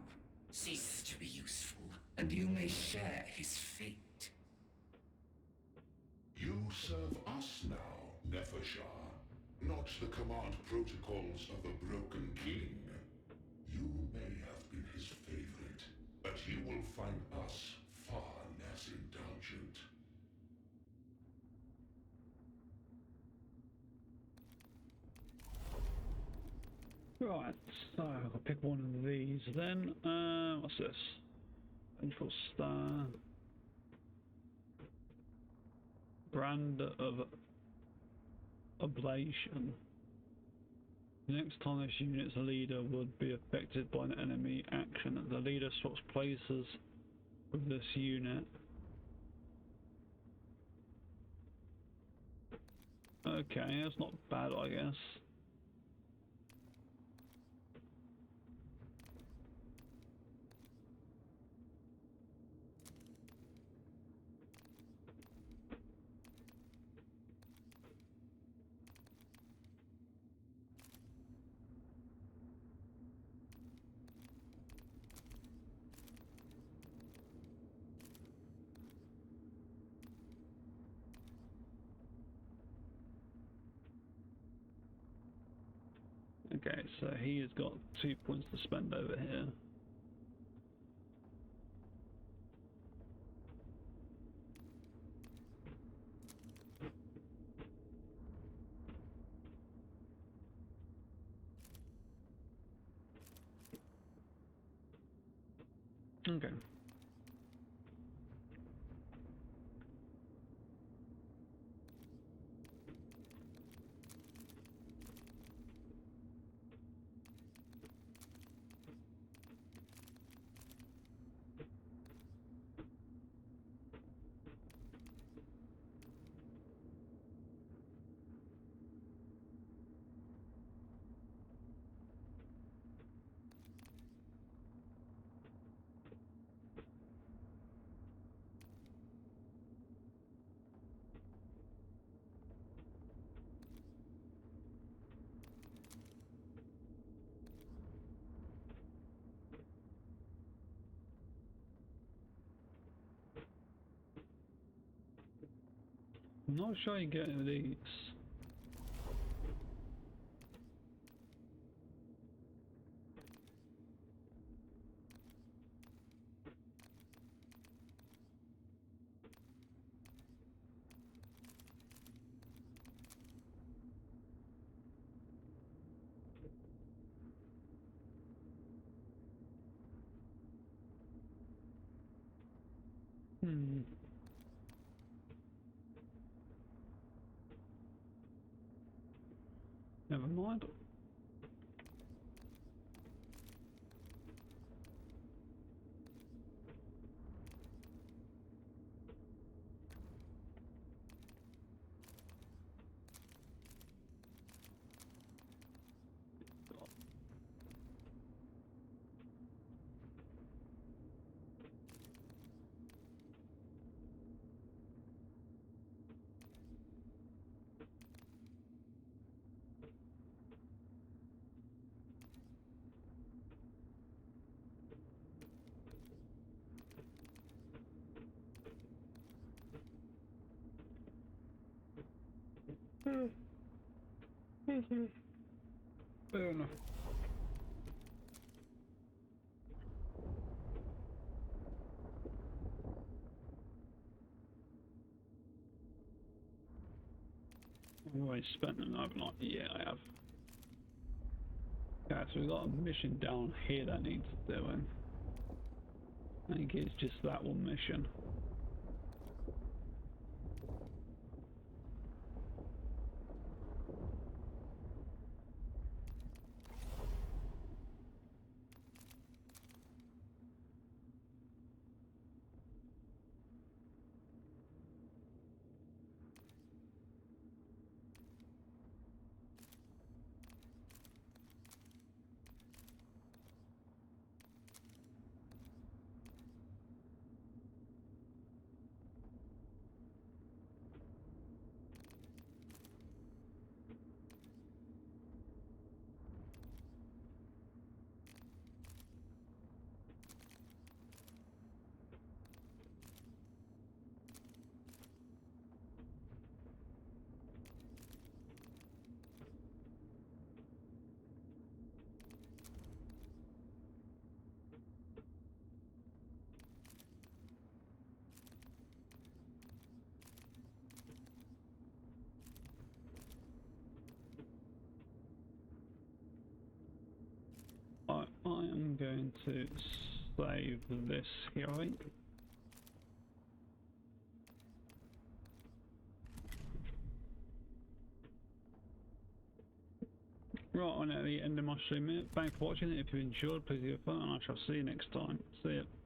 Speaker 7: Cease to be useful, and you may share his fate.
Speaker 1: You serve us now, Nefershar, not the command protocols of a broken king. You may have been his favorite, but you will find us far less indulgent.
Speaker 4: Right, so I'll pick one of these then. What's this? Vengeful Star. Brand of Ablation. Next time this unit's leader would be affected by an enemy action, the leader swaps places with this unit. Okay, that's not bad, I guess. Okay, so he has got 2 points to spend over here. Okay. I'm not sure you get any of these. Hmm. Never mind. Fair enough. I've already spent an overnight. Yeah, I have. Okay, so we've got a mission down here that needs doing. I think it's just that one mission. I am going to save this here, I think. Right, I'm at the end of my stream. Thanks for watching. If you enjoyed, please give a thumbs up and I shall see you next time. See ya.